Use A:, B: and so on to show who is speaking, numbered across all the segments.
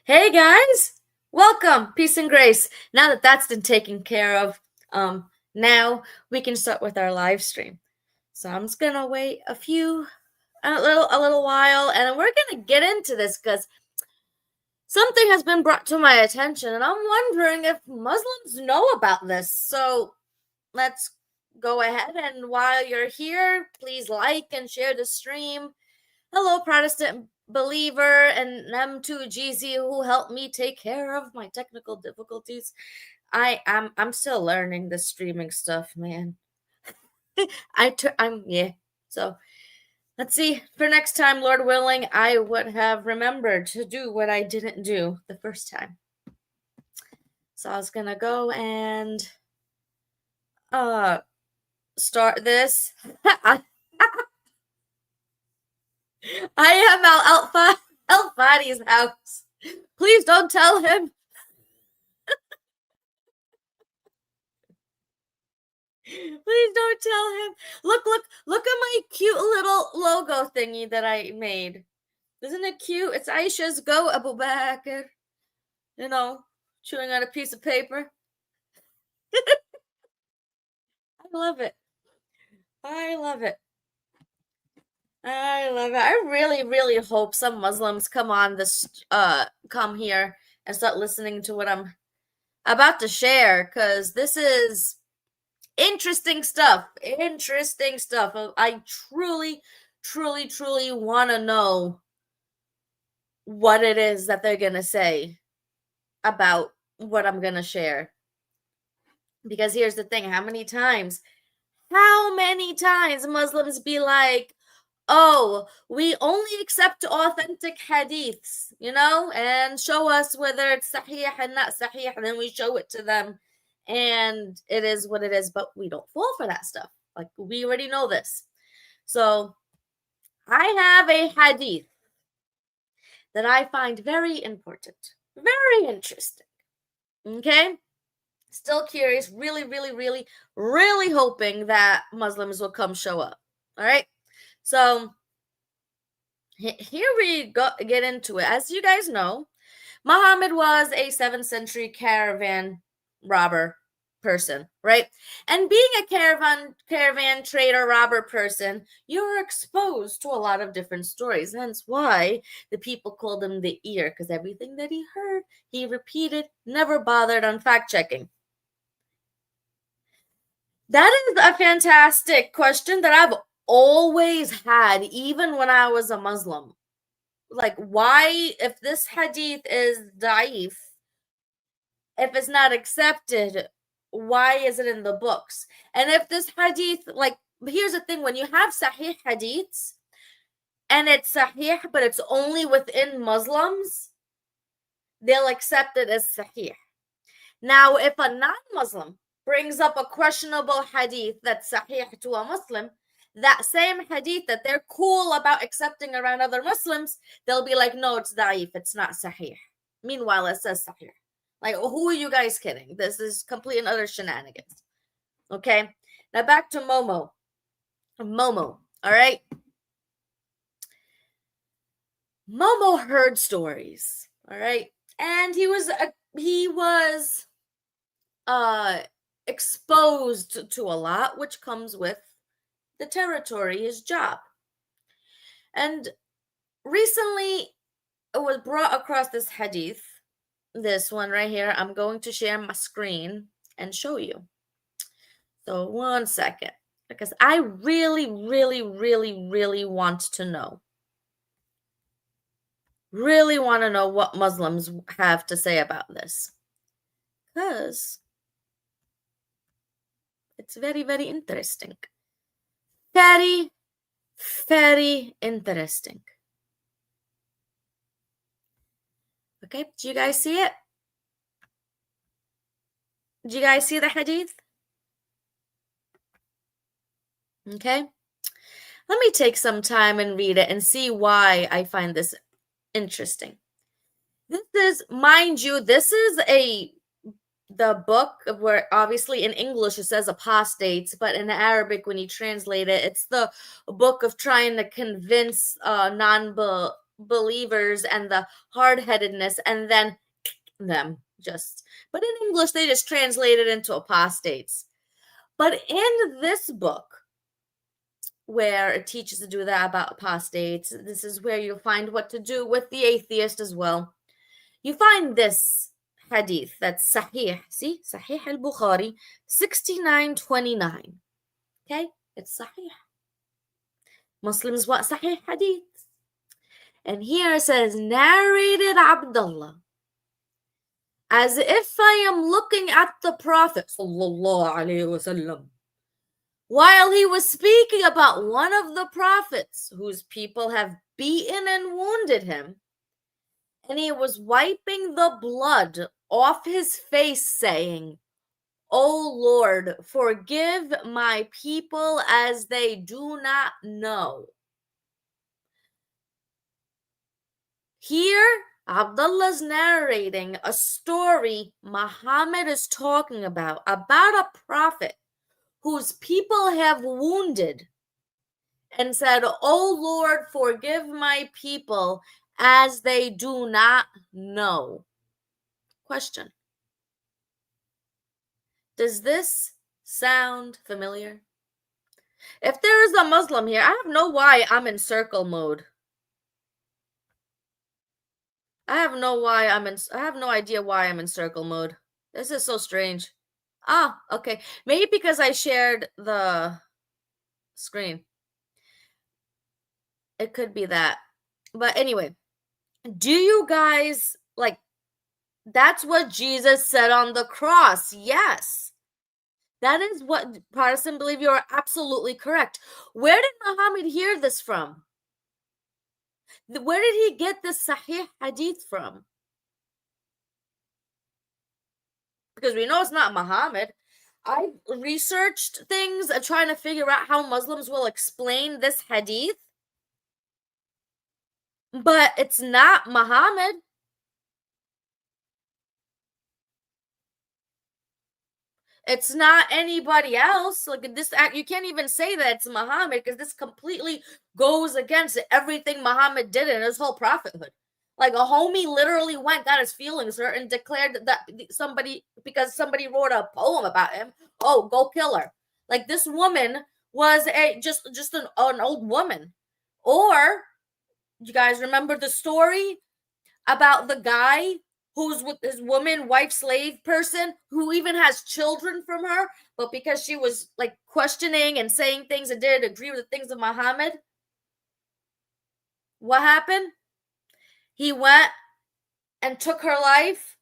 A: Hey guys, welcome, peace and grace. Now that that's been taken care of, now we can start with our live stream. So I'm just gonna wait a little while, and we're gonna get into this because something has been brought to my attention, and I'm wondering if Muslims know about this. So let's go ahead, and while you're here, please like and share the stream. Hello, Protestant believer and M2GZ who helped me take care of my technical difficulties. I'm still learning the streaming stuff, man. I'm yeah. So let's see. For next time, Lord willing, I would have remembered to do what I didn't do the first time. So I was gonna go and uh start this. I am Al Fadi's house. Please don't tell him. Please don't tell him. Look at my cute little logo thingy that I made. Isn't it cute? It's Aisha's Go Abu Bakr. You know, chewing on a piece of paper. I love it. I love it. I love it. I really, really hope some Muslims come here and start listening to what I'm about to share, because this is interesting stuff. Interesting stuff. I truly, truly, truly want to know what it is that they're going to say about what I'm going to share. Because here's the thing, how many times Muslims be like, oh, we only accept authentic hadiths, and show us whether it's sahih and not sahih, and then we show it to them, and it is what it is, but we don't fall for that stuff. Like, we already know this. So I have a hadith that I find very important, very interesting. Okay? Still curious, really, really, really, really hoping that Muslims will come show up. All right? So here we get into it. As you guys know, Muhammad was a 7th century caravan robber person, right? And being a caravan trader robber person, you're exposed to a lot of different stories. Hence why the people called him the ear, because everything that he heard, he repeated, never bothered on fact checking. That is a fantastic question that I've always had, even when I was a Muslim. Like, why, if this hadith is da'if, if it's not accepted, why is it in the books? And if this hadith, like, here's the thing, when you have sahih hadiths and it's sahih, but it's only within Muslims, they'll accept it as sahih. Now, if a non-Muslim brings up a questionable hadith that's sahih to a Muslim, that same hadith that they're cool about accepting around other Muslims, they'll be like, no, it's da'if, it's not sahih. Meanwhile, it says sahih. Like, who are you guys kidding? This is complete and utter shenanigans. Okay, now back to Momo. All right? Momo heard stories, all right? And he was exposed to a lot, which comes with the territory, his job. And recently it was brought across this hadith, this one right here. I'm going to share my screen and show you. So 1 second, because I really, really, really, really want to know. Really want to know what Muslims have to say about this. Because it's very, very interesting. Very, very interesting. Okay, do you guys see it? Do you guys see the hadith? Okay. Let me take some time and read it and see why I find this interesting. This is, mind you, this is the book where obviously in English it says apostates, but in Arabic, when you translate it, it's the book of trying to convince believers and the hard-headedness, and then them just. But in English, they just translate it into apostates. But in this book, where it teaches to do that about apostates, this is where you'll find what to do with the atheist as well. You find this hadith that's Sahih. See? Sahih al-Bukhari, 6929. Okay? It's Sahih. Muslims want Sahih hadith. And here it says, narrated Abdullah, as if I am looking at the Prophet sallallahu alaihi wasallam, while he was speaking about one of the prophets whose people have beaten and wounded him, and he was wiping the blood off his face, saying, O Lord, forgive my people as they do not know. Here, Abdullah's narrating a story Muhammad is talking about a prophet whose people have wounded, and said, O Lord, forgive my people as they do not know. Question. Does this sound familiar? If there is a Muslim here, I have no why I'm in circle mode. I have no idea why I'm in circle mode. This is so strange. Ah, okay. Maybe because I shared the screen. It could be that. But anyway, do you guys that's what Jesus said on the cross? Yes. That is what Protestants believe. You are absolutely correct. Where did Muhammad hear this from? Where did he get this Sahih hadith from? Because we know it's not Muhammad. I researched things trying to figure out how Muslims will explain this hadith, but it's not Muhammad. It's not anybody else. Like this, you can't even say that it's Muhammad, because this completely goes against everything Muhammad did in his whole prophethood. Like a homie literally got his feelings hurt and declared that because somebody wrote a poem about him, oh, go kill her. Like this woman was just an old woman. Or you guys remember the story about the guy who's with his wife slave person, who even has children from her, but because she was questioning and saying things and didn't agree with the things of Muhammad, what happened? He went and took her life.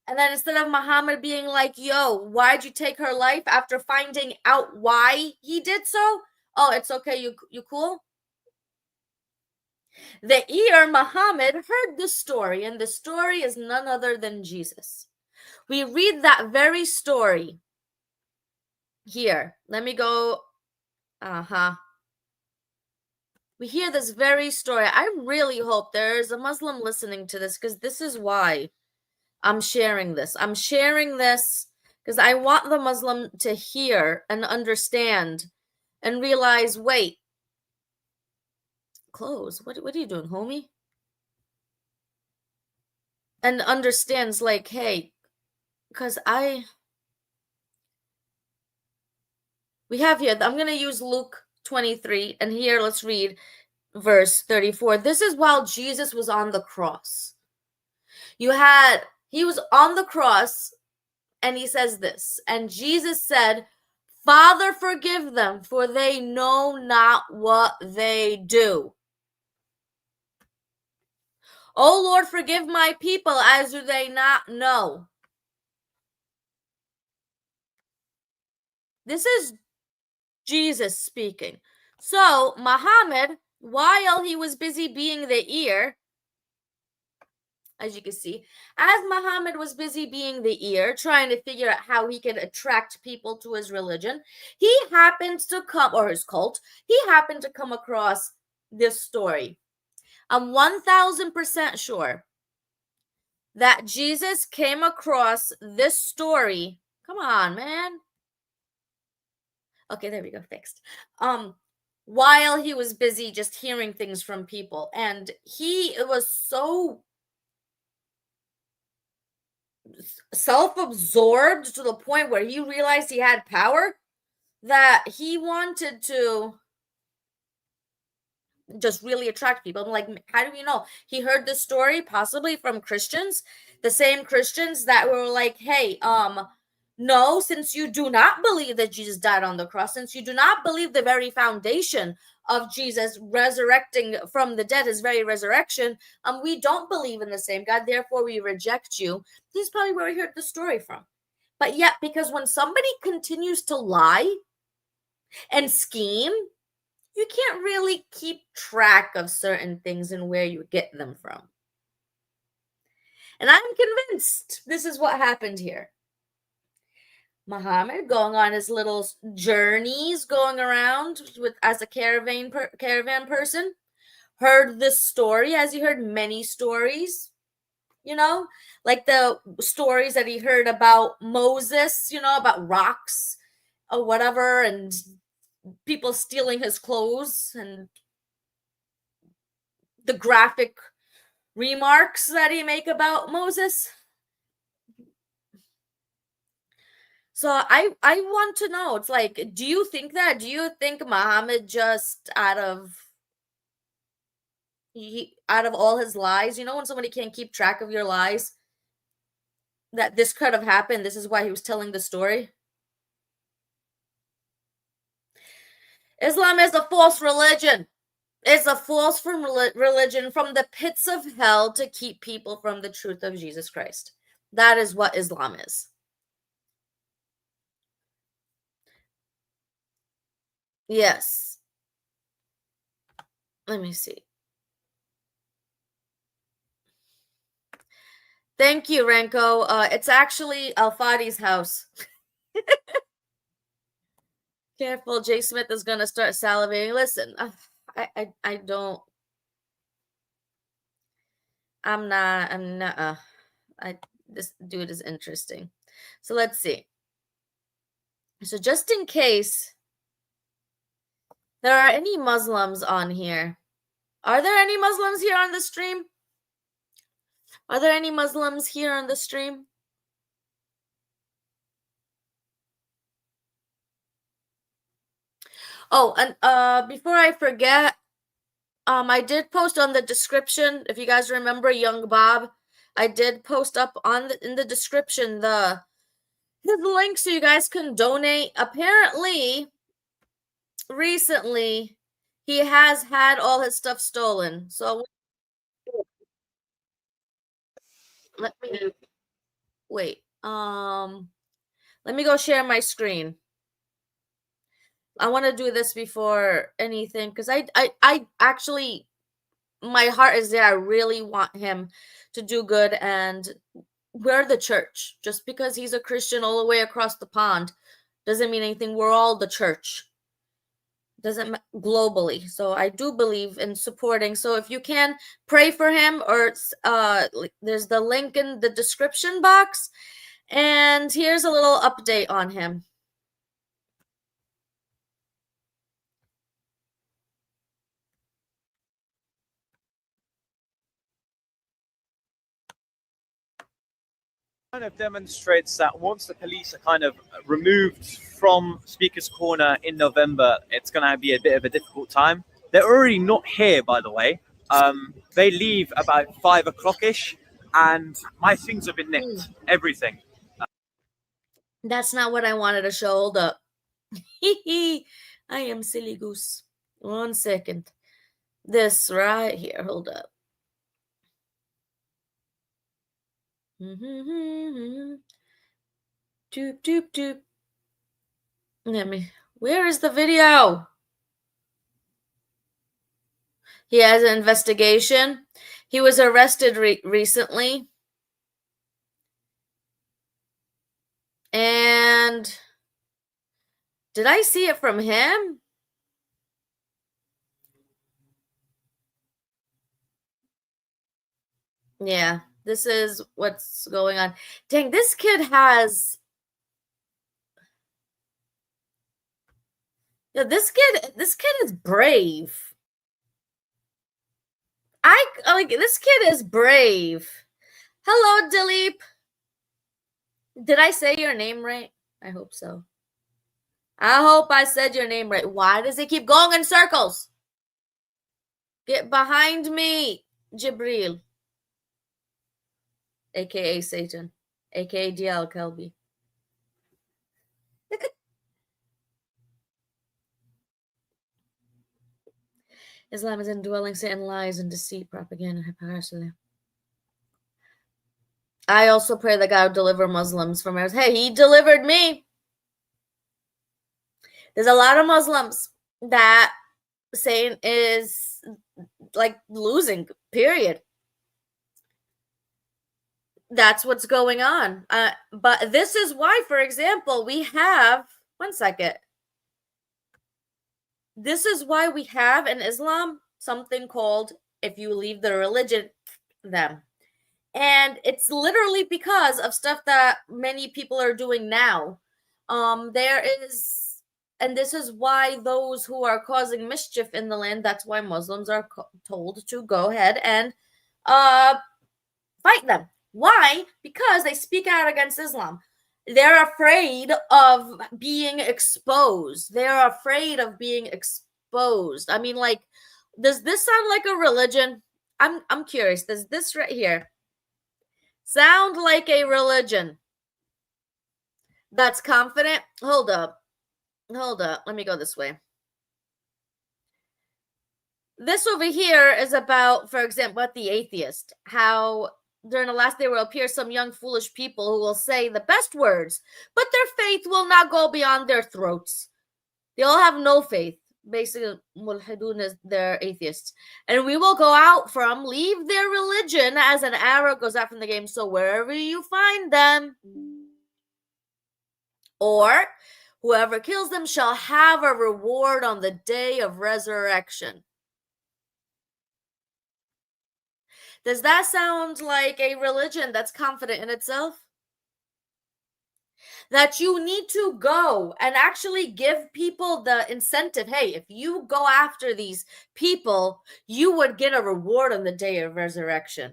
A: And then instead of Muhammad being like, yo, why'd you take her life, after finding out why he did so? Oh, it's okay, you cool? The ear Muhammad heard this story, and the story is none other than Jesus. We read that very story here. Let me go. We hear this very story. I really hope there is a Muslim listening to this, because this is why I'm sharing this. I'm sharing this because I want the Muslim to hear and understand and realize, wait, close. What are you doing, homie? And understands, hey, because we have here, I'm going to use Luke 23, and here let's read verse 34. This is while Jesus was on the cross. He was on the cross, and he says this, and Jesus said, Father, forgive them, for they know not what they do. O Lord, forgive my people, as do they not know. This is Jesus speaking. So Muhammad, while he was busy being the ear, as you can see, as Muhammad was busy being the ear, trying to figure out how he could attract people to his religion, he happened to come, or his cult, he happened to come across this story. I'm 1000% sure that Jesus came across this story. Come on, man. Okay, there we go, fixed. while he was busy just hearing things from people. And he was so self-absorbed to the point where he realized he had power that he wanted to just really attract people. I'm like, how do we know? He heard this story possibly from Christians, the same Christians that were like, hey, no, since you do not believe that Jesus died on the cross, since you do not believe the very foundation of Jesus resurrecting from the dead, his very resurrection, we don't believe in the same God, therefore we reject you. This is probably where we heard the story from. But yet, because when somebody continues to lie and scheme, you can't really keep track of certain things and where you get them from. And I'm convinced this is what happened here. Muhammad going on his little journeys, going around as a caravan person, heard this story, as he heard many stories, like the stories that he heard about Moses, about rocks or whatever, and people stealing his clothes, and the graphic remarks that he make about Moses. So I want to know, it's like, do you think Muhammad just out of all his lies, when somebody can't keep track of your lies, that this could have happened? This is why he was telling the story. Islam is a false religion. It's a false religion from the pits of hell to keep people from the truth of Jesus Christ. That is what Islam is. Yes. Let me see. Thank you, Renko. It's actually Al-Fadi's house. Careful, Jay Smith is going to start salivating. Listen, I don't. I'm not. This dude is interesting. So let's see. So just in case there are any Muslims on here. Are there any Muslims here on the stream? Are there any Muslims here on the stream? Oh, and before I forget, I did post on the description, if you guys remember Young Bob, I did post up in the description his link so you guys can donate. Apparently, recently, he has had all his stuff stolen. So let me wait. Let me go share my screen. I want to do this before anything because I actually, my heart is there. I really want him to do good, and we're the church. Just because he's a Christian all the way across the pond doesn't mean anything. We're all the church. Doesn't globally. So I do believe in supporting. So if you can pray for him, or there's the link in the description box, and here's a little update on him.
B: Kind of demonstrates that once the police are kind of removed from Speaker's Corner in November, it's going to be a bit of a difficult time. They're already not here, by the way. They leave about 5 o'clock-ish, and my things have been nicked. Everything.
A: That's not what I wanted to show. Hold up. I am silly goose. 1 second. This right here. Hold up. Doop, doop, doop. Where is the video? He has an investigation. He was arrested recently. And did I see it from him? Yeah, this is what's going on. Dang, this kid has Yeah, this kid is brave. This kid is brave. Hello, Dilip. Did I say your name right? I hope so. I hope I said your name right. Why does it keep going in circles? Get behind me, Jibril. AKA Satan. AKA DL Kelby. Islam is indwelling Satan, lies and deceit, propaganda, hypocrisy. I also pray that God will deliver Muslims from ours. Hey, he delivered me. There's a lot of Muslims that Satan is like losing, period. That's what's going on. But this is why, for example, we have, one second. This is why we have in Islam something called, if you leave the religion, them. And it's literally because of stuff that many people are doing now. There is, and this is why those who are causing mischief in the land, that's why Muslims are told to go ahead and fight them. Why? Because they speak out against Islam. They're afraid of being exposed. They're afraid of being exposed. I mean, like, does this sound like a religion? I'm curious. Does this right here sound like a religion that's confident? Hold up. Let me go this way. This over here is about, for example, what the atheist, how during the last day will appear some young foolish people who will say the best words, but their faith will not go beyond their throats. They all have no faith. Basically, mulhidun is their atheists. And we will go out from, leave their religion as an arrow goes out from the game. So wherever you find them, or whoever kills them shall have a reward on the day of resurrection. Does that sound like a religion that's confident in itself? That you need to go and actually give people the incentive. Hey, if you go after these people, you would get a reward on the day of resurrection.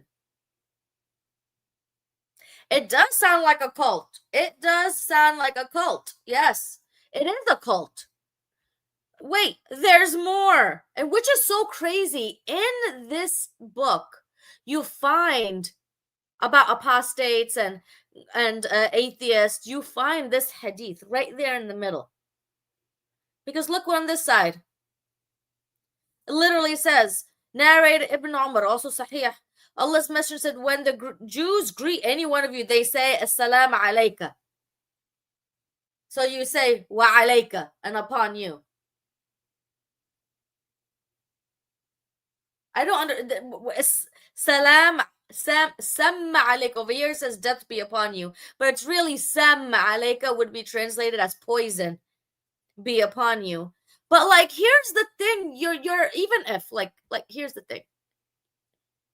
A: It does sound like a cult. It does sound like a cult. Yes, it is a cult. Wait, there's more. And which is so crazy. In this book, you find about apostates and atheists. You find this hadith right there in the middle. Because look on this side. It literally says, narrated Ibn Umar, also Sahih. Allah's Messenger said, when the Jews greet any one of you, they say, Assalamu alayka. So you say, wa alayka, and upon you. I don't understand. Samma alayka. Over here says death be upon you. But it's really samma alayka would be translated as poison be upon you. But like, here's the thing. You're even if like here's the thing.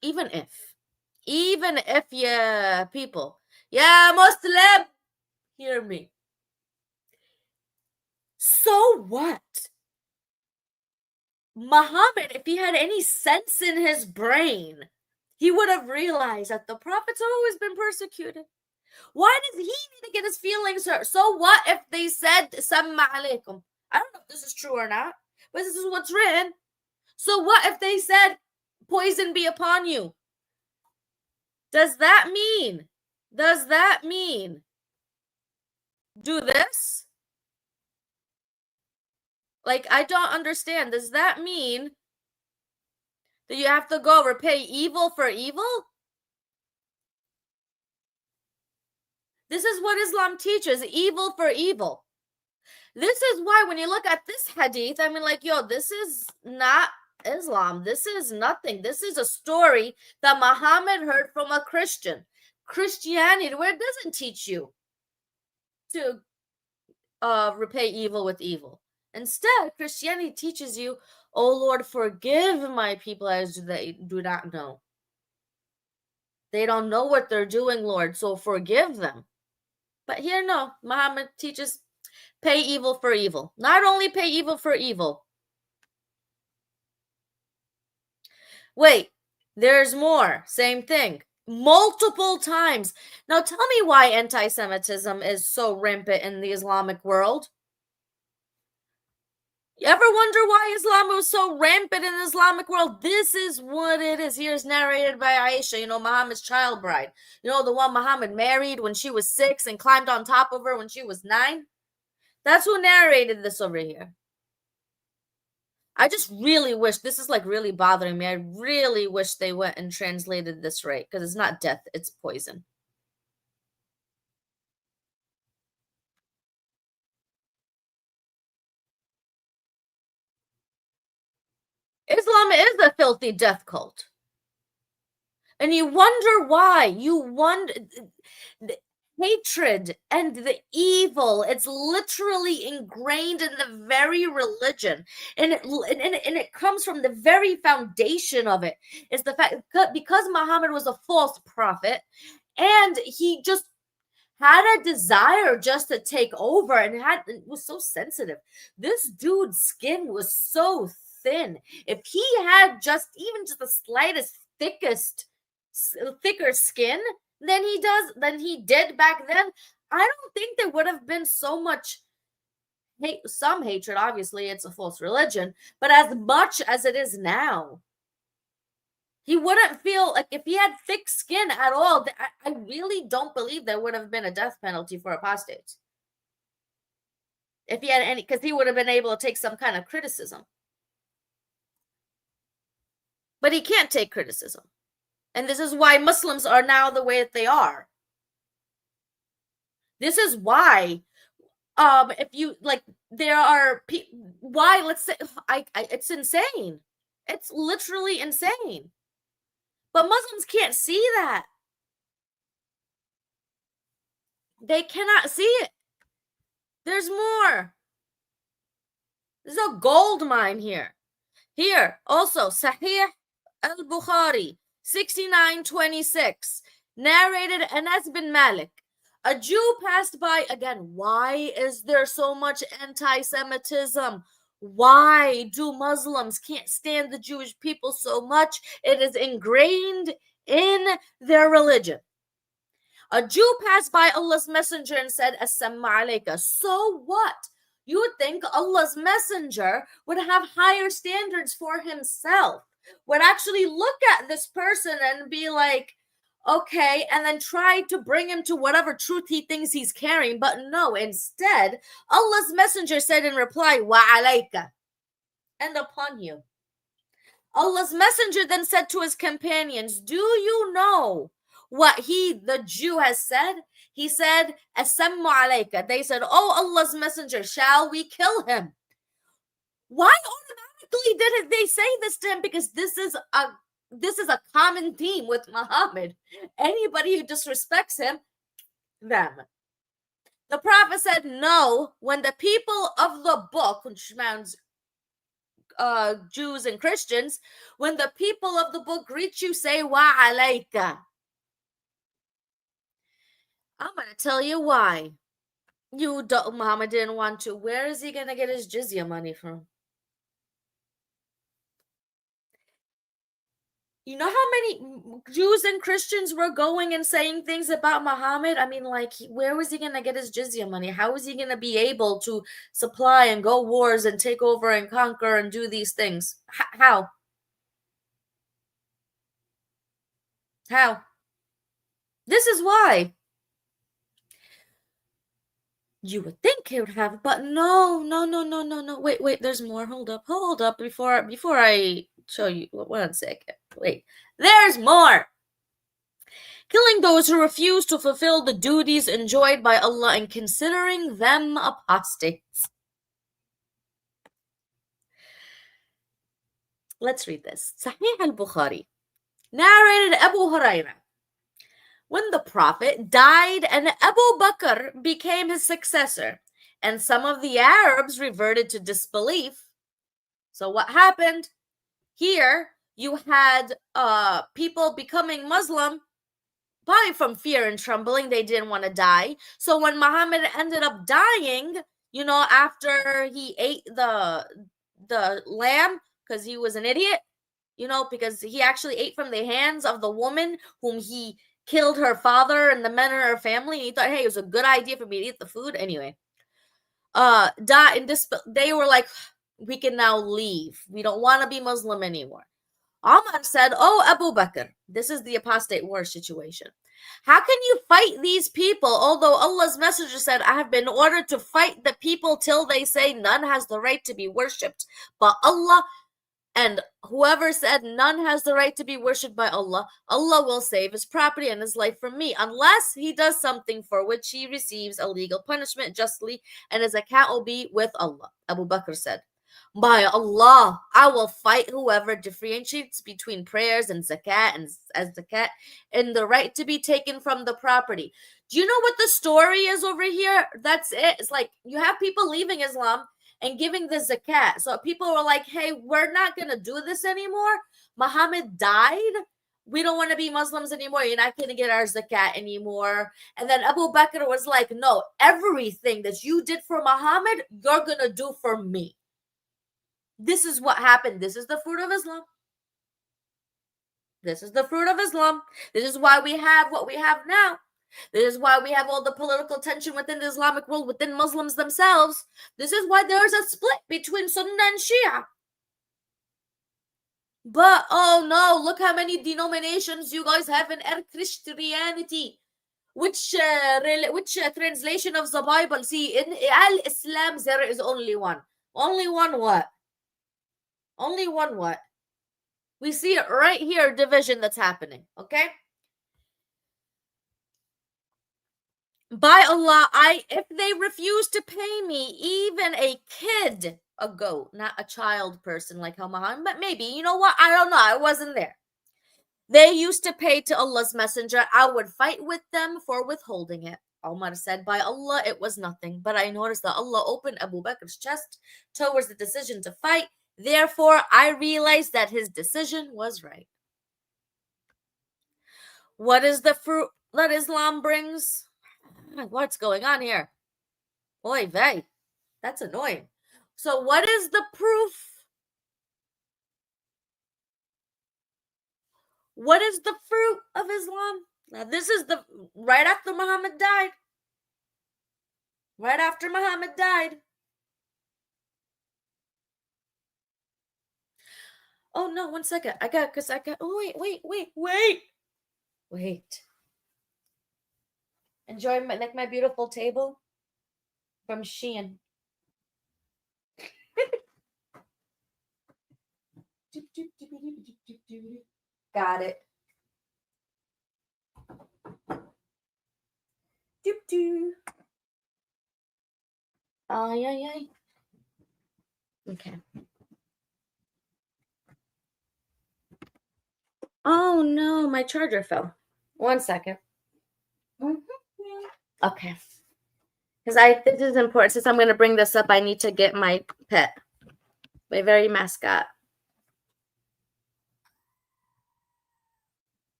A: Even if yeah, people, yeah, Muslim, hear me. So what? Muhammad, if he had any sense in his brain, he would have realized that the prophets have always been persecuted. Why does he need to get his feelings hurt? So what if they said, Samma alaykum? I don't know if this is true or not, but this is what's written. So what if they said, poison be upon you? Does that mean do this? Like, I don't understand. Does that mean that you have to go repay evil for evil? This is what Islam teaches, evil for evil. This is why when you look at this hadith, I mean, like, yo, this is not Islam. This is nothing. This is a story that Muhammad heard from a Christian. Christianity, where it doesn't teach you to repay evil with evil. Instead, Christianity teaches you, oh Lord, forgive my people as they do not know. They don't know what they're doing, Lord, so forgive them. But here, no, Muhammad teaches, Pay evil for evil. Not only pay evil for evil. Wait, there's more. Same thing. Multiple times. Now tell me why anti-Semitism is so rampant in the Islamic world. You ever wonder why Islam was so rampant in the Islamic world? This is what it is. Here's narrated by Aisha, Muhammad's child bride. The one Muhammad married when she was 6 and climbed on top of her when she was 9. That's who narrated this over here. I just really wish, this is like really bothering me. I really wish they went and translated this right, because it's not death, it's poison. Islam is a filthy death cult. And you wonder why. You wonder, the hatred and the evil, it's literally ingrained in the very religion. And it comes from the very foundation of it. It's the fact, because Muhammad was a false prophet, and he just had a desire just to take over, and it was so sensitive. This dude's skin was so thin. If he had even just the slightest thicker skin than he did back then, I don't think there would have been so much hate. Some hatred, obviously, it's a false religion, but as much as it is now, he wouldn't feel like, if he had thick skin at all, I really don't believe there would have been a death penalty for apostates. If he had any, because he would have been able to take some kind of criticism. But he can't take criticism. And this is why Muslims are now the way that they are. This is why, if you, like, there are why, let's say, it's insane. It's literally insane. But Muslims can't see that. They cannot see it. There's more. There's a gold mine here. Here, also, Sahih al-Bukhari, 6926, narrated Anas bin Malik. A Jew passed by. Again, why is there so much anti-Semitism? Why do Muslims can't stand the Jewish people so much? It is ingrained in their religion. A Jew passed by Allah's messenger and said, Assalamu alayka. So what? You would think Allah's messenger would have higher standards for himself, would actually look at this person and be like, okay, and then try to bring him to whatever truth he thinks he's carrying. But no, instead, Allah's messenger said in reply, wa alayka, and upon you. Allah's messenger then said to his companions, do you know what the Jew has said? He said, Assalamu alayka. They said, oh, Allah's messenger, shall we kill him? Why automatically didn't they say this to him? Because this is a common theme with Muhammad. Anybody who disrespects him, them. The Prophet said, no, when the people of the book, which means Jews and Christians, when the people of the book greet you, say, wa alayka. I'm going to tell you why. Muhammad didn't want to. Where is he going to get his jizya money from? You know how many Jews and Christians were going and saying things about Muhammad? I mean, like, where was he going to get his jizya money? How was he going to be able to supply and go wars and take over and conquer and do these things? How? How? This is why. You would think he would have, but no. Wait, there's more. Hold up. Before I show you, 1 second. Wait, there's more. Killing those who refuse to fulfill the duties enjoined by Allah and considering them apostates. Let's read this. Sahih al-Bukhari, narrated Abu Hurairah. When the Prophet died and Abu Bakr became his successor, and some of the Arabs reverted to disbelief. So what happened? Here you had people becoming Muslim, probably from fear and trembling. They didn't want to die. So when Muhammad ended up dying, You know, after he ate the lamb because he was an idiot, you know, because he actually ate from the hands of the woman whom he killed her father and the men in her family. And he thought, hey, it was a good idea for me to eat the food. Anyway, they were like, we can now leave. We don't want to be Muslim anymore. Ahmed said, oh, Abu Bakr, this is the apostate war situation. How can you fight these people? Although Allah's messenger said, I have been ordered to fight the people till they say none has the right to be worshipped but Allah. And whoever said none has the right to be worshipped by Allah, Allah will save his property and his life from me, unless he does something for which he receives a legal punishment justly, and his account will be with Allah. Abu Bakr said, by Allah, I will fight whoever differentiates between prayers and zakat and the right to be taken from the property. Do you know what the story is over here? That's it. It's like you have people leaving Islam and giving the zakat. So people were like, hey, we're not going to do this anymore. Muhammad died. We don't want to be Muslims anymore. You're not going to get our zakat anymore. And then Abu Bakr was like, no, everything that you did for Muhammad, you're going to do for me. This is what happened. This is the fruit of Islam. This is the fruit of Islam. This is why we have what we have now. This is why we have all the political tension within the Islamic world, within Muslims themselves. This is why there's a split between Sunnah and Shia. But, oh no, look how many denominations you guys have in Christianity. Which translation of the Bible? See, in Al-Islam, there is only one. Only one what? Only one what? We see it right here, division that's happening, okay? By Allah, if they refuse to pay me, even a kid, a goat, not a child person like how Muhammad, but maybe, you know what? I don't know. I wasn't there. They used to pay to Allah's messenger. I would fight with them for withholding it. Umar said, by Allah, it was nothing. But I noticed that Allah opened Abu Bakr's chest towards the decision to fight. Therefore, I realized that his decision was right. What is the fruit that Islam brings? What's going on here? Oy vey. That's annoying. So what is the proof? What is the fruit of Islam? Now this is the right after Muhammad died. Right after Muhammad died. Oh no, 1 second. Oh wait. Enjoy my beautiful table from Shein. Got it. Ay. Okay. Oh no, my charger fell. 1 second. Okay. Because this is important. Since I'm going to bring this up, I need to get my pet, my very mascot.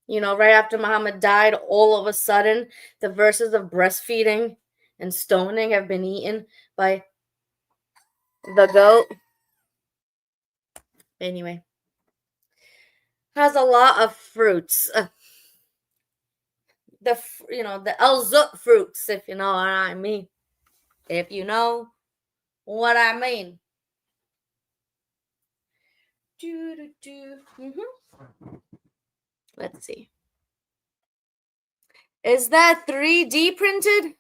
A: You know, right after Muhammad died, all of a sudden, the verses of breastfeeding and stoning have been eaten by the goat. Anyway, has a lot of fruits. The al-zut fruits, if you know what I mean. If you know what I mean. Let's see. Is that 3D printed?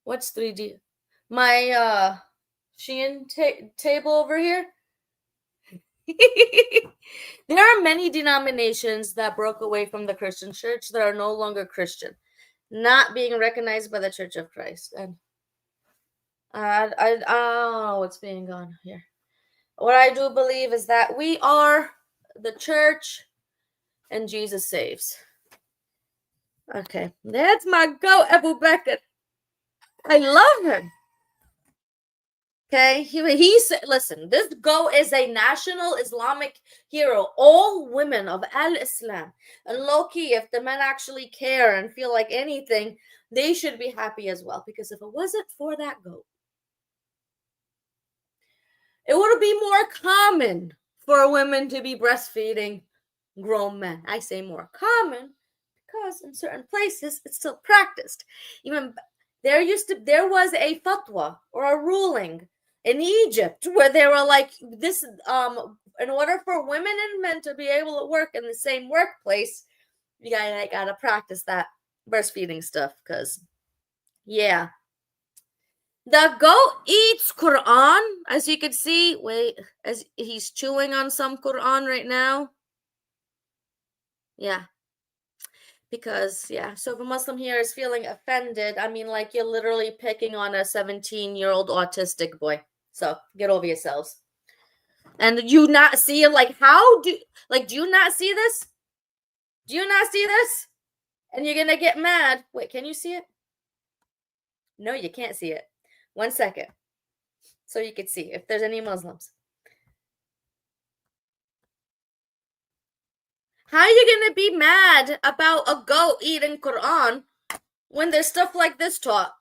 A: What's 3D? My Shein table over here. There are many denominations that broke away from the Christian church that are no longer Christian, not being recognized by the Church of Christ. And I don't know what's being on here. What I do believe is that we are the church and Jesus saves. Okay, that's my goat, Abu Bakr. I love him. Okay, he said, listen, this goat is a national Islamic hero. All women of al-Islam, and low-key, if the men actually care and feel like anything, they should be happy as well. Because if it wasn't for that goat, it would be more common for women to be breastfeeding grown men. I say more common because in certain places it's still practiced. Even there was a fatwa or a ruling in Egypt where they were like, this in order for women and men to be able to work in the same workplace, you gotta practice that breastfeeding stuff. Because yeah, the goat eats Quran, as you can see. Wait, as he's chewing on some Quran right now. Yeah. Because, yeah, so if a Muslim here is feeling offended, I mean, like, you're literally picking on a 17-year-old autistic boy. So get over yourselves. And you not see it, like, do you not see this? Do you not see this? And you're gonna get mad. Wait, can you see it? No, you can't see it. 1 second. So you can see if there's any Muslims. How are you gonna be mad about a goat eating Quran when there's stuff like this taught?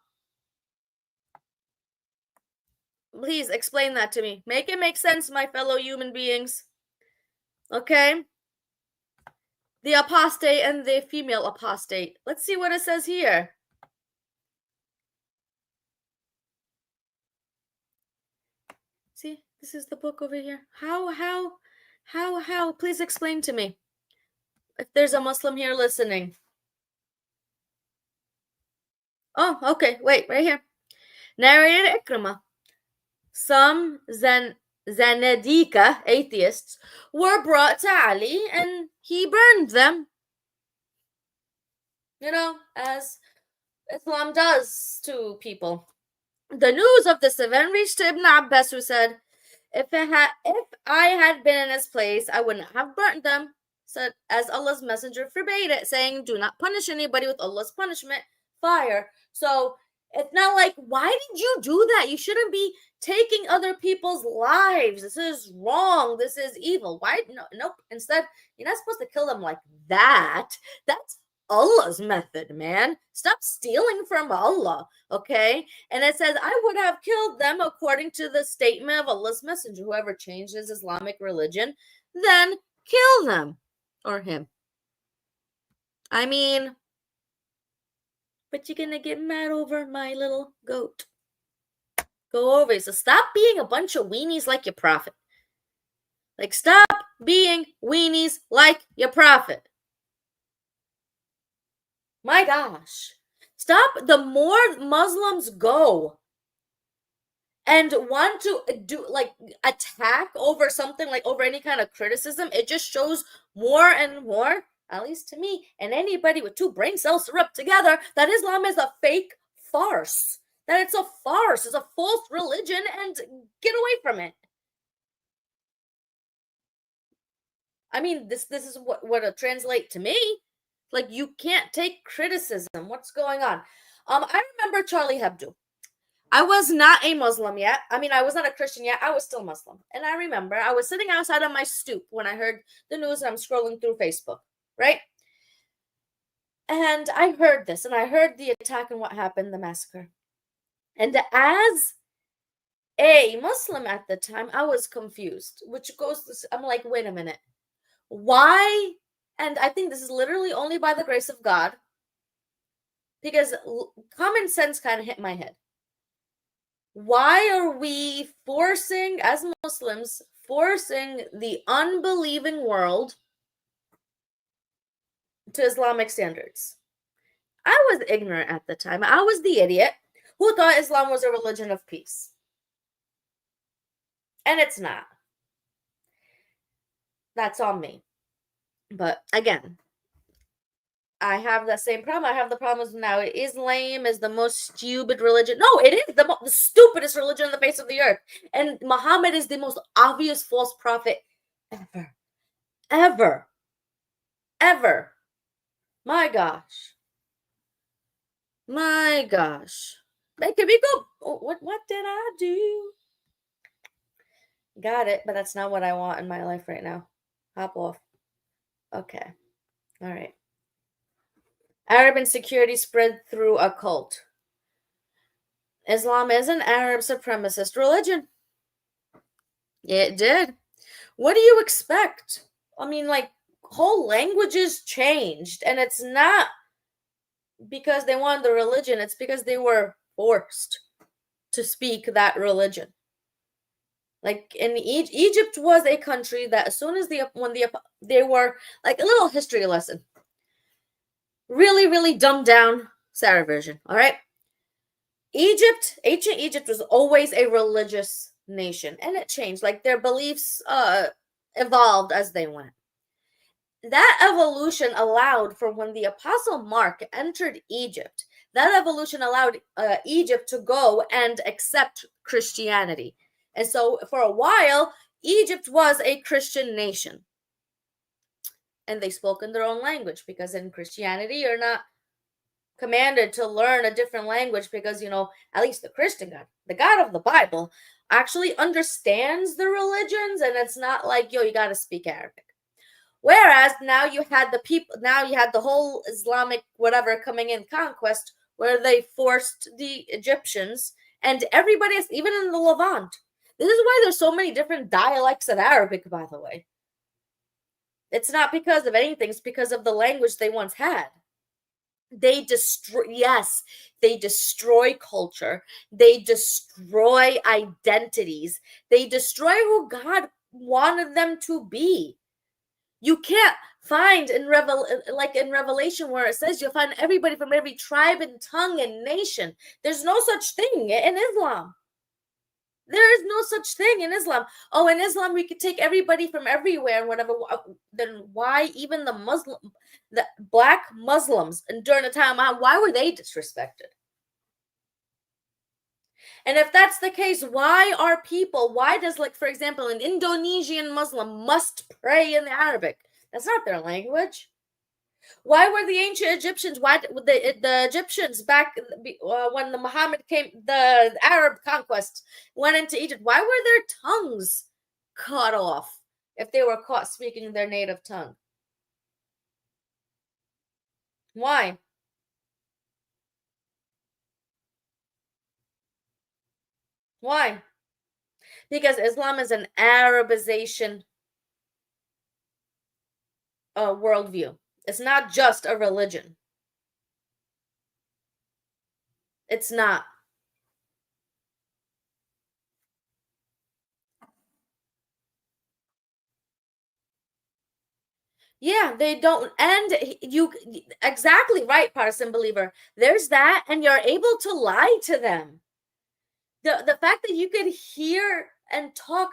A: Please explain that to me. Make it make sense, my fellow human beings. Okay? The apostate and the female apostate. Let's see what it says here. See, this is the book over here. How? Please explain to me. If there's a Muslim here listening. Oh, okay. Wait, right here. Narrated Ikrimah. Some Zanadika, atheists, were brought to Ali and he burned them. You know, as Islam does to people. The news of this event reached Ibn Abbas, who said, if I had been in his place, I would not have burnt them, said, as Allah's messenger forbade it, saying, do not punish anybody with Allah's punishment, fire. So it's not like, why did you do that? You shouldn't be taking other people's lives. This is wrong. This is evil. Why? No, nope. Instead, you're not supposed to kill them like that. That's Allah's method, man. Stop stealing from Allah, okay? And it says, I would have killed them according to the statement of Allah's messenger. Whoever changed his Islamic religion, then kill them or him. I mean, but you're gonna get mad over my little goat. Go over it. So stop being a bunch of weenies like your prophet. Like, stop being weenies like your prophet. My gosh. Stop. The more Muslims go and want to do like attack over something, like over any kind of criticism, it just shows more and more, at least to me, and anybody with two brain cells rubbed together, that Islam is a fake farce. That it's a farce, it's a false religion, and get away from it. I mean, this is what it translate to me. Like, you can't take criticism. What's going on? I remember Charlie Hebdo. I was not a Muslim yet. I mean, I was not a Christian yet. I was still Muslim. And I remember I was sitting outside on my stoop when I heard the news, and I'm scrolling through Facebook, right? And I heard this, and I heard the attack and what happened, the massacre. And as a Muslim at the time, I was confused, which goes to, I'm like, wait a minute. Why? And I think this is literally only by the grace of God, because common sense kind of hit my head. Why are we forcing, as Muslims, forcing the unbelieving world to Islamic standards? I was ignorant at the time. I was the idiot who thought Islam was a religion of peace. And it's not. That's on me. But again, I have the same problem. I have the problems now. Islam is the most stupid religion. No, it is the stupidest religion on the face of the earth. And Muhammad is the most obvious false prophet ever. Ever. Ever. My gosh. My gosh. Can we go? What did I do? Got it, but that's not what I want in my life right now. Hop off. Okay. All right. Arab insecurity spread through a cult. Islam is an Arab supremacist religion. It did. What do you expect? I mean, like, whole languages changed, and it's not because they wanted the religion, it's because they were forced to speak that religion. Like in Egypt was a country that as soon as they were like a little history lesson. Really, really dumbed down Sarah version. All right. Ancient Egypt was always a religious nation, and it changed. Like their beliefs evolved as they went. That evolution allowed for when the Apostle Mark entered Egypt, that evolution allowed Egypt to go and accept Christianity. And so for a while, Egypt was a Christian nation. And they spoke in their own language because in Christianity, you're not commanded to learn a different language because, at least the Christian God, the God of the Bible, actually understands the religions. And it's not like, you got to speak Arabic. Whereas now you had the whole Islamic whatever coming in conquest where they forced the Egyptians and everybody else, even in the Levant. This is why there's so many different dialects of Arabic, by the way. It's not because of anything, it's because of the language they once had. They destroy culture. They destroy identities. They destroy who God wanted them to be. You can't find in Revelation where it says you'll find everybody from every tribe and tongue and nation. There's no such thing in Islam. There is no such thing in Islam. Oh, in Islam we could take everybody from everywhere and whatever. Then why even the black Muslims and during the time, why were they disrespected? And if that's the case, why does, like, for example, an Indonesian Muslim must pray in Arabic? That's not their language. Why were the ancient Egyptians, the Egyptians back when the Muhammad came, the Arab conquest went into Egypt, why were their tongues cut off if they were caught speaking their native tongue? Why? Why? Because Islam is an Arabization worldview. It's not just a religion. It's not. Yeah, they don't. And you exactly right, partisan believer. There's that, and you're able to lie to them. The fact that you could hear and talk.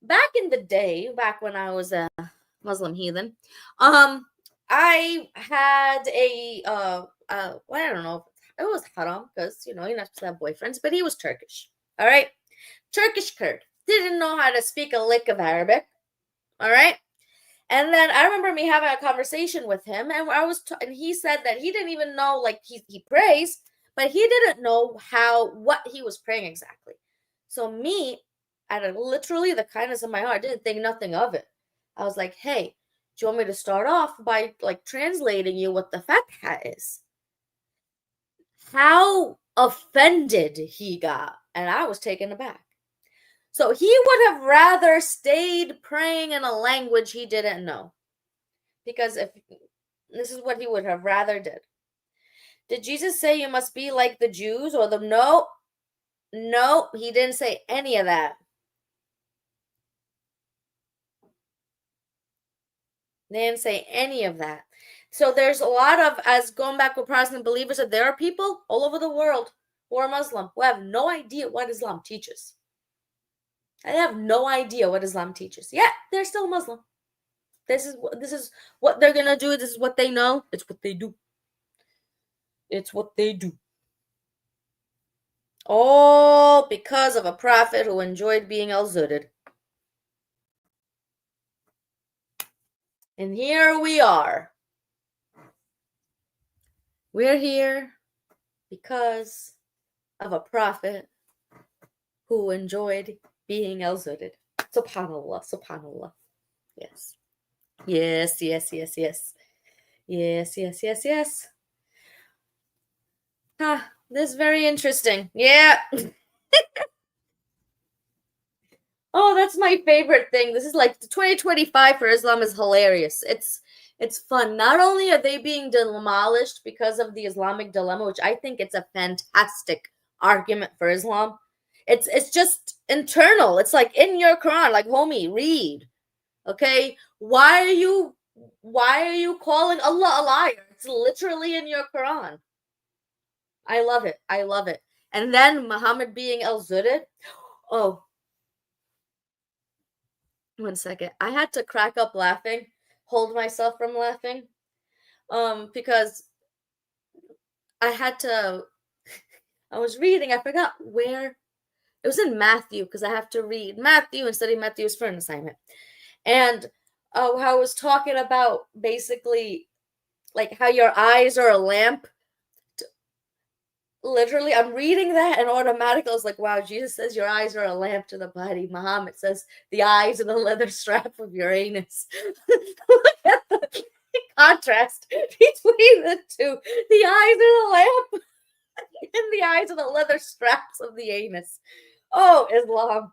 A: Back in the day, back when I was a Muslim heathen, I had well, I don't know, it was haram because you're not supposed to have boyfriends, but he was Turkish. All right, Turkish Kurd, didn't know how to speak a lick of Arabic. All right. And then I remember me having a conversation with him, and and he said that he didn't even know, like he prays, but he didn't know what he was praying exactly. So me, out of literally the kindness of my heart, didn't think nothing of it. I was like, hey, do you want me to start off by like translating you what the Fatiha is? How offended he got, and I was taken aback. So he would have rather stayed praying in a language he didn't know. Because if this is what he would have rather did. Did Jesus say you must be like the Jews or the no, he didn't say any of that. They didn't say any of that. So there's a lot of, as going back with Protestant believers, that there are people all over the world who are Muslim who have no idea what Islam teaches. I have no idea what Islam teaches. Yeah, they're still Muslim. This is what they're gonna do. This is what they know. It's what they do. It's what they do. All because of a prophet who enjoyed being al-Zudded. And here we are. We're here because of a prophet who enjoyed being al-Zurid. Subhanallah, subhanallah. Yes. Yes, yes, yes, yes. Yes, yes, yes, yes. This is very interesting. Yeah. Oh, that's my favorite thing. This is like 2025 for Islam is hilarious. It's fun. Not only are they being demolished because of the Islamic dilemma, which I think it's a fantastic argument for Islam. It's just internal. It's like in your Quran, like homie, read. Okay? Why are you calling Allah a liar? It's literally in your Quran. I love it. I love it. And then Muhammad being al-Zurid. Oh, 1 second. I had to crack up laughing, hold myself from laughing, because I had to. I was reading. I forgot where. It was in Matthew because I have to read Matthew and study Matthew's for an assignment, and how I was talking about basically like how your eyes are a lamp. Literally, I'm reading that and automatically I was like, wow, Jesus says your eyes are a lamp to the body. Muhammad says the eyes are the leather strap of your anus. Look at the contrast between the two. The eyes are the lamp and the eyes are the leather straps of the anus. Oh, Islam.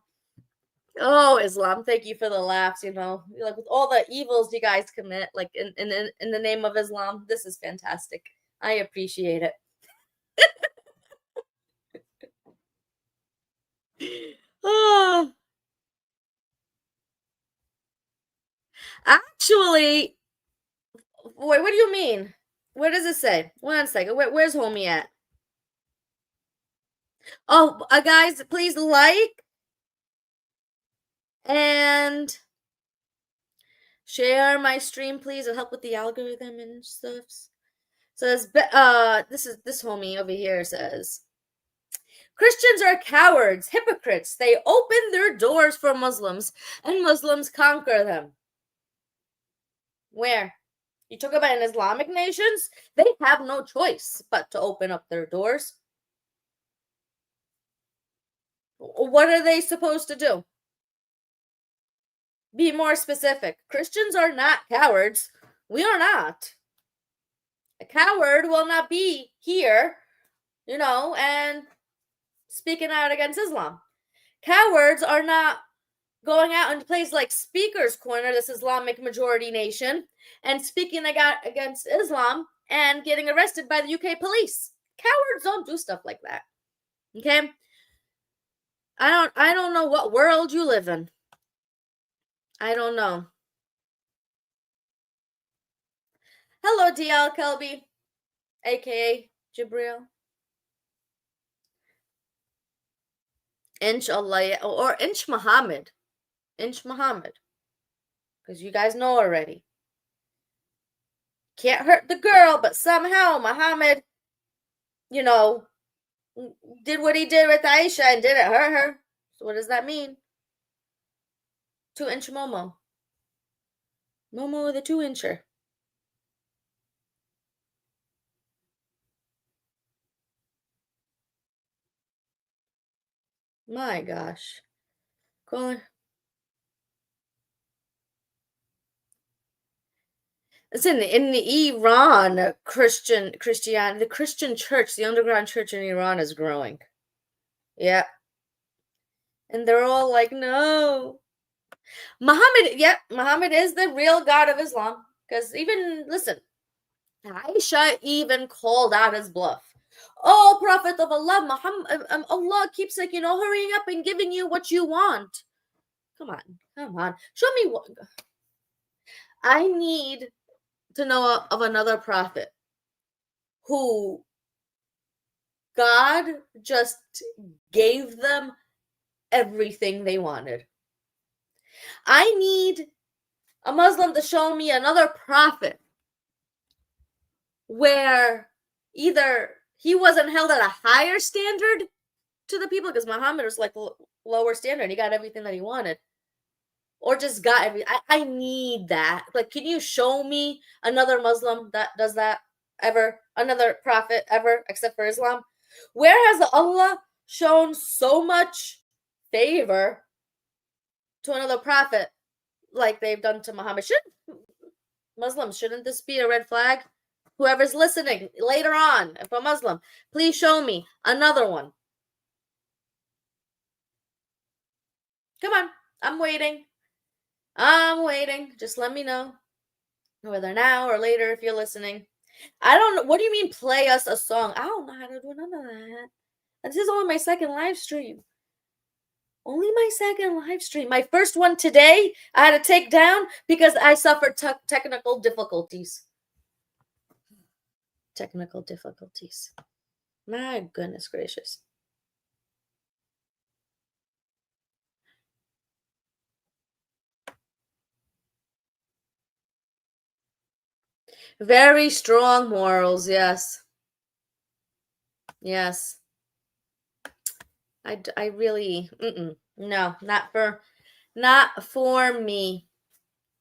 A: Oh, Islam. Thank you for the laughs, like with all the evils you guys commit, like in the name of Islam. This is fantastic. I appreciate it. Oh, actually, wait, what do you mean? Where does it say? 1 second. Where's homie at? Oh, guys, please like and share my stream, please. It'll help with the algorithm and stuff. Says, this homie over here says, Christians are cowards, hypocrites. They open their doors for Muslims, and Muslims conquer them. Where? You talk about in Islamic nations, they have no choice but to open up their doors. What are they supposed to do? Be more specific. Christians are not cowards. We are not. A coward will not be here, and speaking out against Islam. Cowards are not going out in places like Speaker's Corner, this Islamic majority nation, and speaking against Islam and getting arrested by the UK police. Cowards don't do stuff like that. Okay? I don't know what world you live in. I don't know. Hello, DL Kelby, aka Jibril. Inshallah, or Inch Muhammad. Inch Muhammad. Because you guys know already. Can't hurt the girl, but somehow Muhammad, did what he did with Aisha and didn't hurt her. So what does that mean? 2-inch Momo. Momo with a 2-incher. My gosh. Caller. Listen, in the Iran, Christianity, the Christian church, the underground church in Iran is growing. Yeah. And they're all like, no. Muhammad is the real God of Islam. Because listen, Aisha even called out his bluff. Oh, Prophet of Allah, Muhammad, Allah keeps hurrying up and giving you what you want. Come on. Show me what. I need to know of another prophet who God just gave them everything they wanted. I need a Muslim to show me another prophet where either he wasn't held at a higher standard to the people, because Muhammad was like lower standard. He got everything that he wanted. Or just got everything. I need that. Like, can you show me another Muslim that does that ever? Another prophet ever, except for Islam? Where has Allah shown so much favor to another prophet like they've done to Muhammad. Muslims, shouldn't this be a red flag? Whoever's listening later on, if a Muslim, please show me another one. Come on, I'm waiting. I'm waiting. Just let me know, whether now or later if you're listening. I don't know. What do you mean play us a song? I don't know how to do none of that. This is only my second live stream. Only my second live stream. My first one today, I had to take down because I suffered technical difficulties. Technical difficulties. My goodness gracious. Very strong morals, yes. Yes. I really, no, not for me.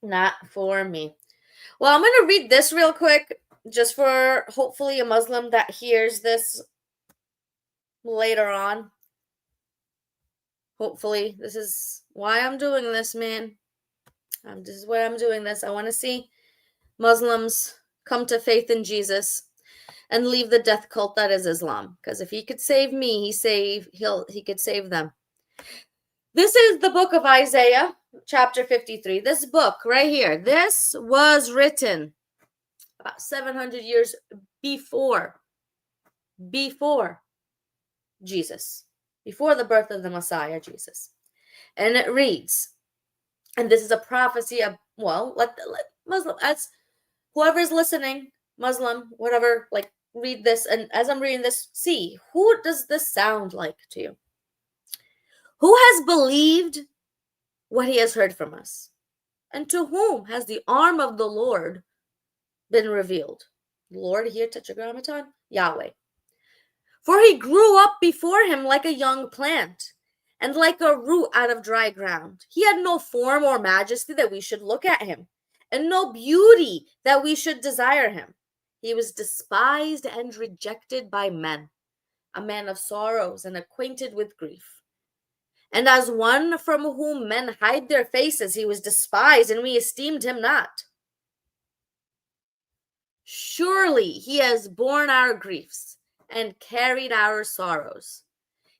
A: Not for me. Well, I'm going to read this real quick, just for hopefully a Muslim that hears this later on. Hopefully, this is why I'm doing this, man. This is why I'm doing this. I want to see Muslims come to faith in Jesus and leave the death cult that is Islam. Because if he could save me, he could save them. This is the book of Isaiah, chapter 53. This book right here, this was written about 700 years before Jesus, before the birth of the Messiah, Jesus. And it reads, and this is a prophecy of, well, let Muslim, as whoever's listening, Muslim, whatever, like, read this. And as I'm reading this, see, who does this sound like to you? Who has believed what he has heard from us? And to whom has the arm of the Lord been revealed? Lord here, Tetragrammaton, Yahweh. For he grew up before him like a young plant, and like a root out of dry ground. He had no form or majesty that we should look at him, and no beauty that we should desire him. He was despised and rejected by men, a man of sorrows and acquainted with grief. And as one from whom men hide their faces, he was despised, and we esteemed him not. Surely he has borne our griefs and carried our sorrows.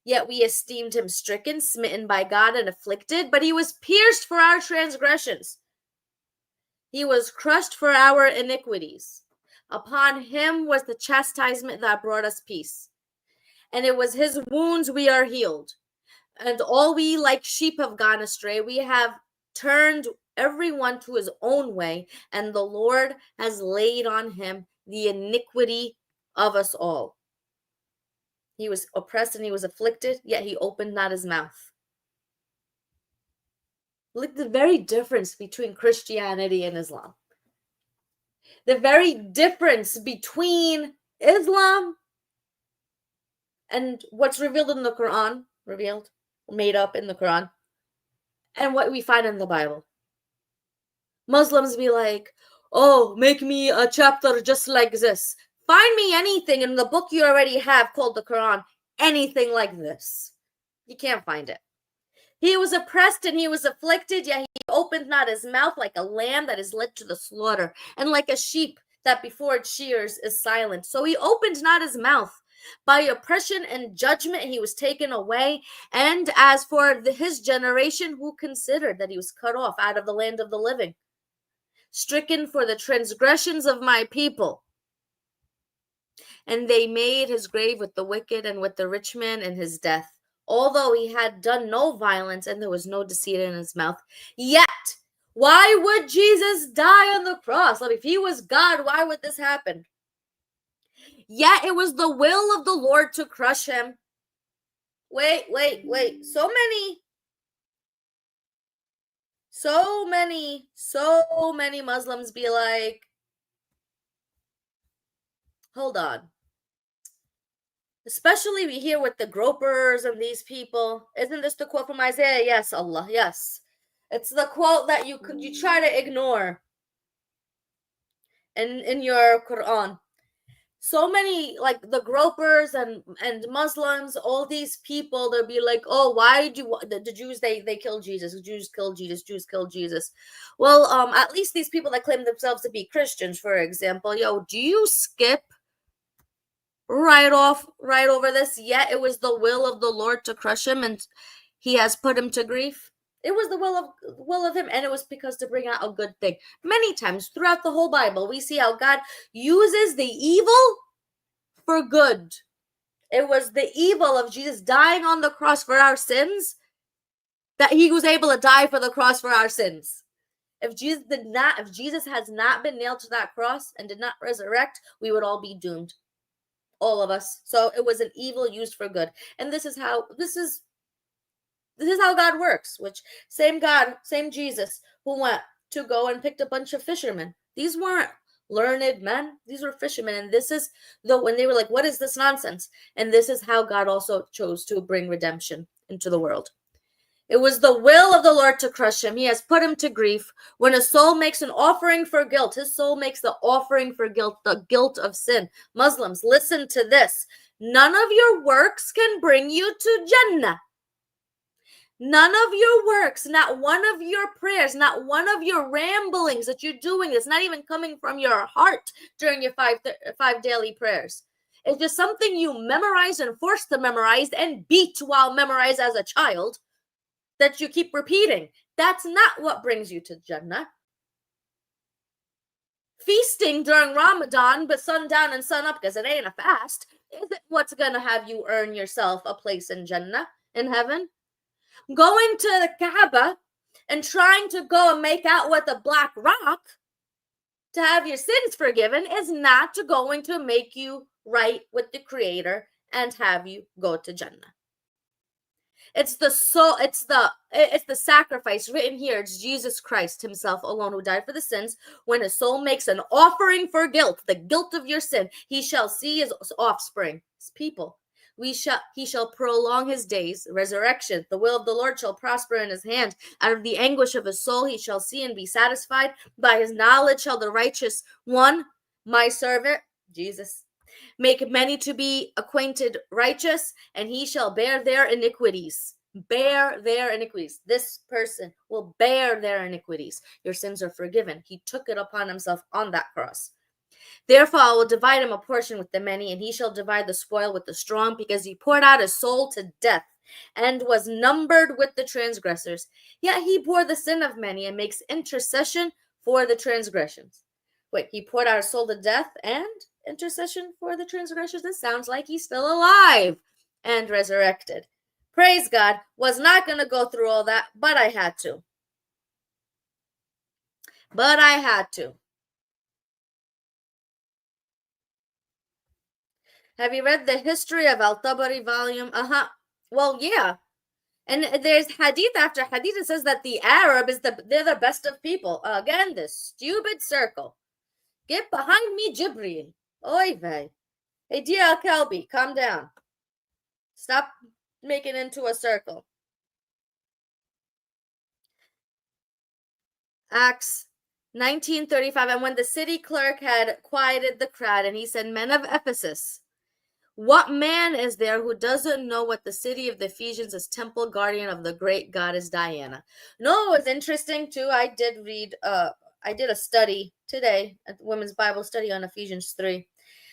A: Yet we esteemed him stricken, smitten by God, and afflicted, but he was pierced for our transgressions. He was crushed for our iniquities. Upon him was the chastisement that brought us peace. And it was his wounds we are healed. And all we like sheep have gone astray. We have turned everyone to his own way, and the Lord has laid on him the iniquity of us all. He was oppressed and he was afflicted, yet he opened not his mouth. Look at the very difference between Christianity and Islam. The very difference between Islam and what's revealed in the Quran, made up in the Quran, and what we find in the Bible. Muslims be like, oh, make me a chapter just like this. Find me anything in the book you already have called the Quran, anything like this. You can't find it. He was oppressed and he was afflicted, yet he opened not his mouth, like a lamb that is led to the slaughter, and like a sheep that before it shears is silent. So he opened not his mouth. By oppression and judgment he was taken away. And as for his generation, who considered that he was cut off out of the land of the living, stricken for the transgressions of my people. And they made his grave with the wicked and with the rich man in his death. Although he had done no violence and there was no deceit in his mouth. Yet, why would Jesus die on the cross? Like, if he was God, why would this happen? Yet it was the will of the Lord to crush him. Wait. So many Muslims be like, hold on. Especially we hear with the gropers and these people. Isn't this the quote from Isaiah? Yes, Allah, yes. It's the quote that you try to ignore in your Quran. so many, like the gropers and Muslims, all these people, they'll be like, oh, why do the Jews, they kill Jesus, the Jews kill Jesus, Jews kill Jesus. Well, at least these people that claim themselves to be Christians, for example, do you skip right over this? Yet it was the will of the Lord to crush him, and he has put him to grief. It was the will of him, and it was because to bring out a good thing. Many times throughout the whole Bible, we see how God uses the evil for good. It was the evil of Jesus dying on the cross for our sins that he was able to die for the cross for our sins. If Jesus has not been nailed to that cross and did not resurrect, we would all be doomed. All of us. So it was an evil used for good. And this is how God works, which same God, same Jesus, who went to go and picked a bunch of fishermen. These weren't learned men. These were fishermen. And this is when they were like, what is this nonsense? And this is how God also chose to bring redemption into the world. It was the will of the Lord to crush him. He has put him to grief. When a soul makes an offering for guilt, his soul makes the offering for guilt, the guilt of sin. Muslims, listen to this. None of your works can bring you to Jannah. None of your works, not one of your prayers, not one of your ramblings that you're doing that's not even coming from your heart during your five daily prayers. It's just something you memorized and forced to memorize and beat while memorized as a child that you keep repeating. That's not what brings you to Jannah. Feasting during Ramadan, but sundown and sun up because it ain't a fast, isn't what's going to have you earn yourself a place in Jannah, in heaven. Going to the Kaaba and trying to go and make out with a black rock to have your sins forgiven is not going to make you right with the Creator and have you go to Jannah. It's the sacrifice written here. It's Jesus Christ himself alone who died for the sins. When a soul makes an offering for guilt, the guilt of your sin, he shall see his offspring, his people. He shall prolong his days, resurrection. The will of the Lord shall prosper in his hand. Out of the anguish of his soul he shall see and be satisfied. By his knowledge shall the righteous one, my servant, Jesus, make many to be acquainted righteous, and he shall bear their iniquities. Bear their iniquities. This person will bear their iniquities. Your sins are forgiven. He took it upon himself on that cross. Therefore, I will divide him a portion with the many, and he shall divide the spoil with the strong, because he poured out his soul to death and was numbered with the transgressors. Yet he bore the sin of many and makes intercession for the transgressions. Wait, he poured out his soul to death and intercession for the transgressors? This sounds like he's still alive and resurrected. Praise God. Was not going to go through all that, but I had to. Have you read the history of Al-Tabari volume? Well, yeah. And there's hadith after hadith. It says that the Arab they're the best of people. Again, this stupid circle. Get behind me, Jibreel. Oy vey. Hey, dear Al-Kalbi, calm down. Stop making into a circle. Acts 19:35. And when the city clerk had quieted the crowd, and he said, men of Ephesus, what man is there who doesn't know what the city of the Ephesians is, temple guardian of the great goddess Diana? No, it's interesting too. I did a study today, a women's Bible study on Ephesians 3.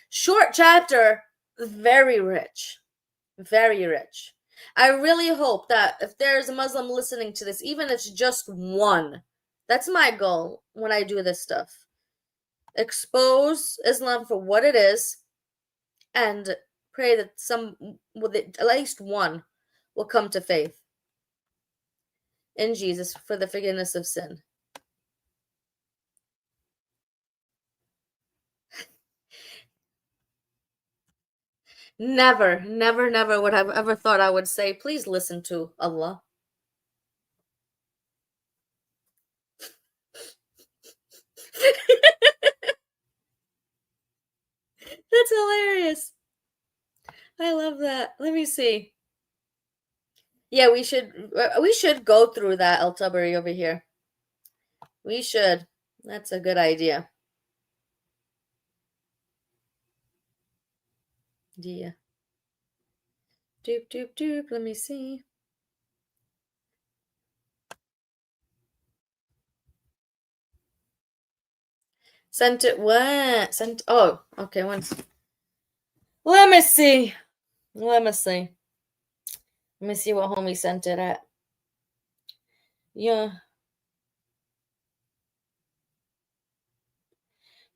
A: Short chapter, very rich. Very rich. I really hope that if there's a Muslim listening to this, even if it's just one, that's my goal when I do this stuff. Expose Islam for what it is, and pray that at least one will come to faith in Jesus for the forgiveness of sin. Never would I have ever thought I would say, please listen to Allah. That's hilarious. I love that. Let me see. Yeah, we should go through that Al-Tabari over here. We should. That's a good idea. Yeah. Doop, doop, doop. Let me see. Sent it what? Sent. Oh, okay. Once. Let me see. Let me see. Let me see what homie sent it at. Yeah.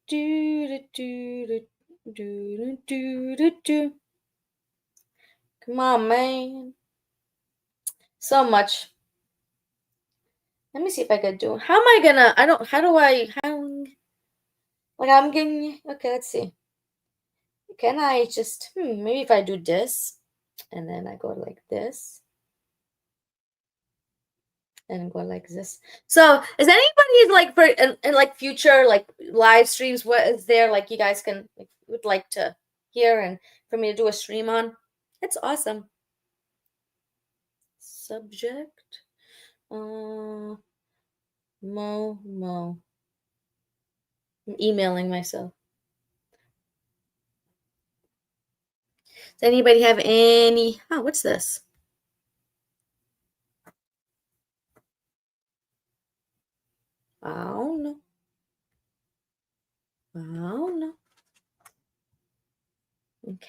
A: Do do do do do do do do. Come on, man. So much. Let me see if I could do. How am I gonna? I don't. How do I? How? Like I'm getting. Okay, let's see. Can I just? Maybe if I do this, and then I go like this, and go like this. So, is anybody like for in like future like live streams? What is there like you guys can would like to hear and for me to do a stream on? It's awesome. Subject. Mo. I'm emailing myself. Does anybody have any? Oh, what's this? I don't know. I don't know. Okay.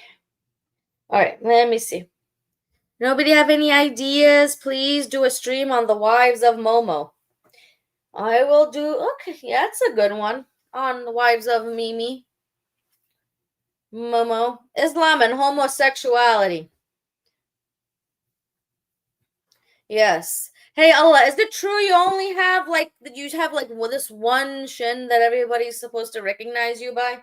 A: All right. Let me see. Nobody have any ideas? Please do a stream on the wives of Momo. I will do. Okay, yeah, that's a good one on the wives of Mimi. Momo. Islam and homosexuality. Yes. Hey Allah, is it true you only have like you have like this one shin that everybody's supposed to recognize you by?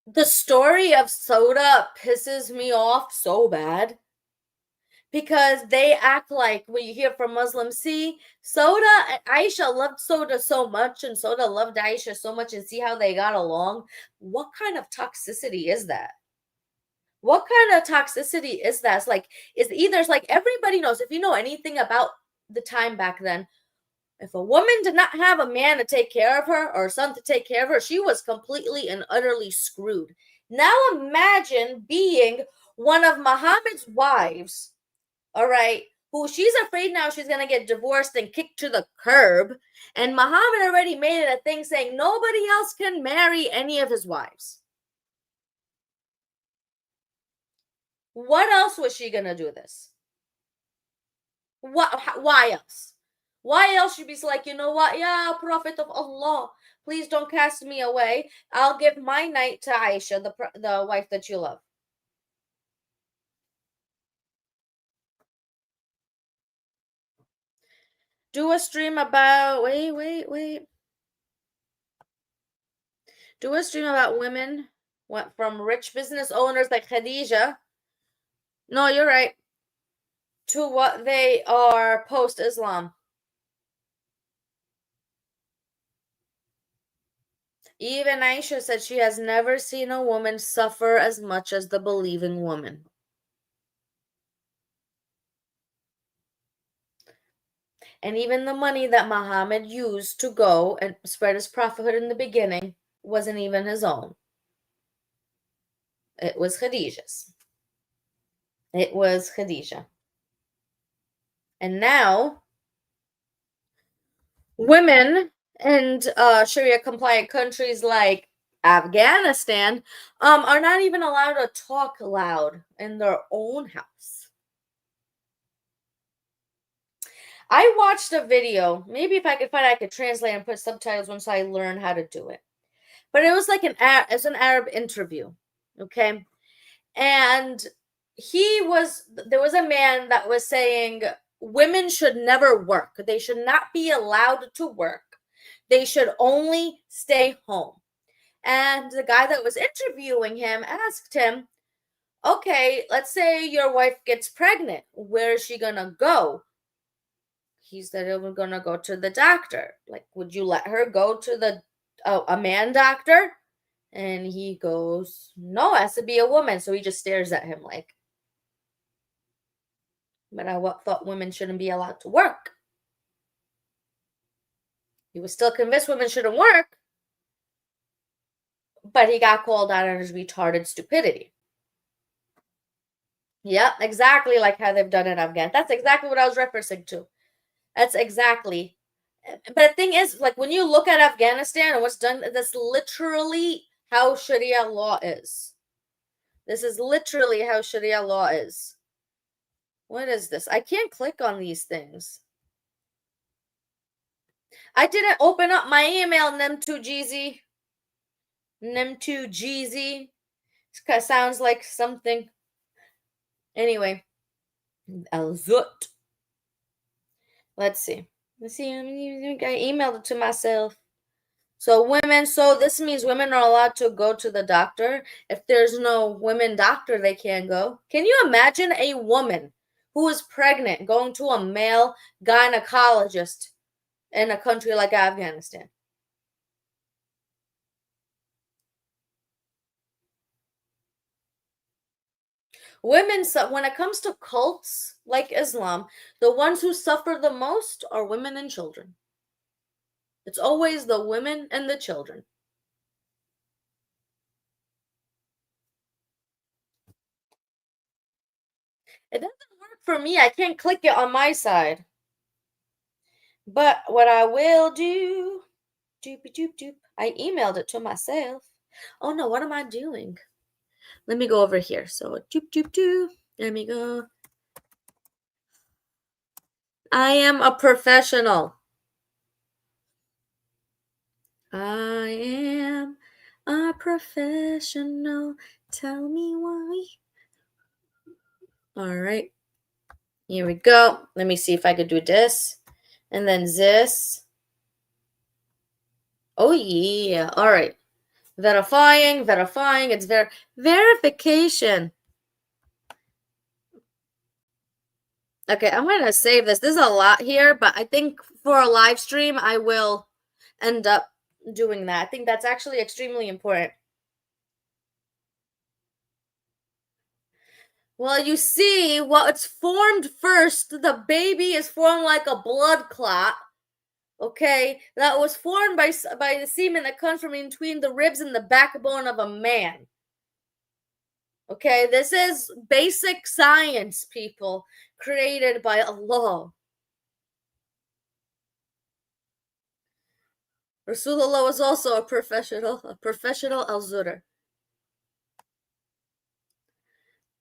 A: The story of Soda pisses me off so bad because they act like when you hear from Muslims, see, Soda and Aisha loved Soda so much, and Soda loved Aisha so much, and see how they got along. What kind of toxicity is that? What kind of toxicity is that? It's like everybody knows if you know anything about the time back then. If a woman did not have a man to take care of her or a son to take care of her, she was completely and utterly screwed. Now imagine being one of Muhammad's wives, all right, who she's afraid now she's going to get divorced and kicked to the curb. And Muhammad already made it a thing saying nobody else can marry any of his wives. What else was she going to do this? Why else? Why else should be like, you know what? Yeah, Prophet of Allah, please don't cast me away. I'll give my night to Aisha, the wife that you love. Do a stream about wait. Do a stream about women went from rich business owners like Khadija. No, you're right. To what they are post-Islam. Even Aisha said she has never seen a woman suffer as much as the believing woman. And even the money that Muhammad used to go and spread his prophethood in the beginning wasn't even his own. It was Khadija's. It was Khadija. And now, women in Sharia compliant countries like Afghanistan are not even allowed to talk loud in their own house. I watched a video. Maybe if I could find it, I could translate and put subtitles once I learn how to do it. But it was like an Arab interview, okay? And there was a man that was saying women should never work. They should not be allowed to work. They should only stay home. And the guy that was interviewing him asked him, okay, let's say your wife gets pregnant. Where is she going to go? He said, we're going to go to the doctor. Like, would you let her go to a man doctor? And he goes, no, it has to be a woman. So he just stares at him like, but I thought women shouldn't be allowed to work. He was still convinced women shouldn't work, but he got called out on his retarded stupidity. Yep, exactly like how they've done in Afghanistan. That's exactly what I was referencing to. That's exactly. But the thing is, like, when you look at Afghanistan and what's done, that's literally how Sharia law is. This is literally how Sharia law is. What is this? I can't click on these things. I didn't open up my email, Nem2GZ. Nem2GZ. Sounds like something. Anyway. Al-Zut. Let's see. I emailed it to myself. So women, so this means women are allowed to go to the doctor. If there's no women doctor, they can't go. Can you imagine a woman who is pregnant going to a male gynecologist in a country like Afghanistan? Women, when it comes to cults like Islam, the ones who suffer the most are women and children. It's always the women and the children. It doesn't work for me. I can't click it on my side. But what I will do, I emailed it to myself. Oh no, what am I doing? Let me go over here. So, let me go. I am a professional. I am a professional. Tell me why. All right. Here we go. Let me see if I could do this. And then this. Oh, yeah. All right. Verifying. It's verification. Okay, I'm going to save this. There's a lot here, but I think for a live stream, I will end up doing that. I think that's actually extremely important. Well, you see, it's formed first. The baby is formed like a blood clot. Okay, that was formed by the semen that comes from between the ribs and the backbone of a man. Okay, this is basic science, people, created by Allah. Rasulullah was also a professional al-Zutter.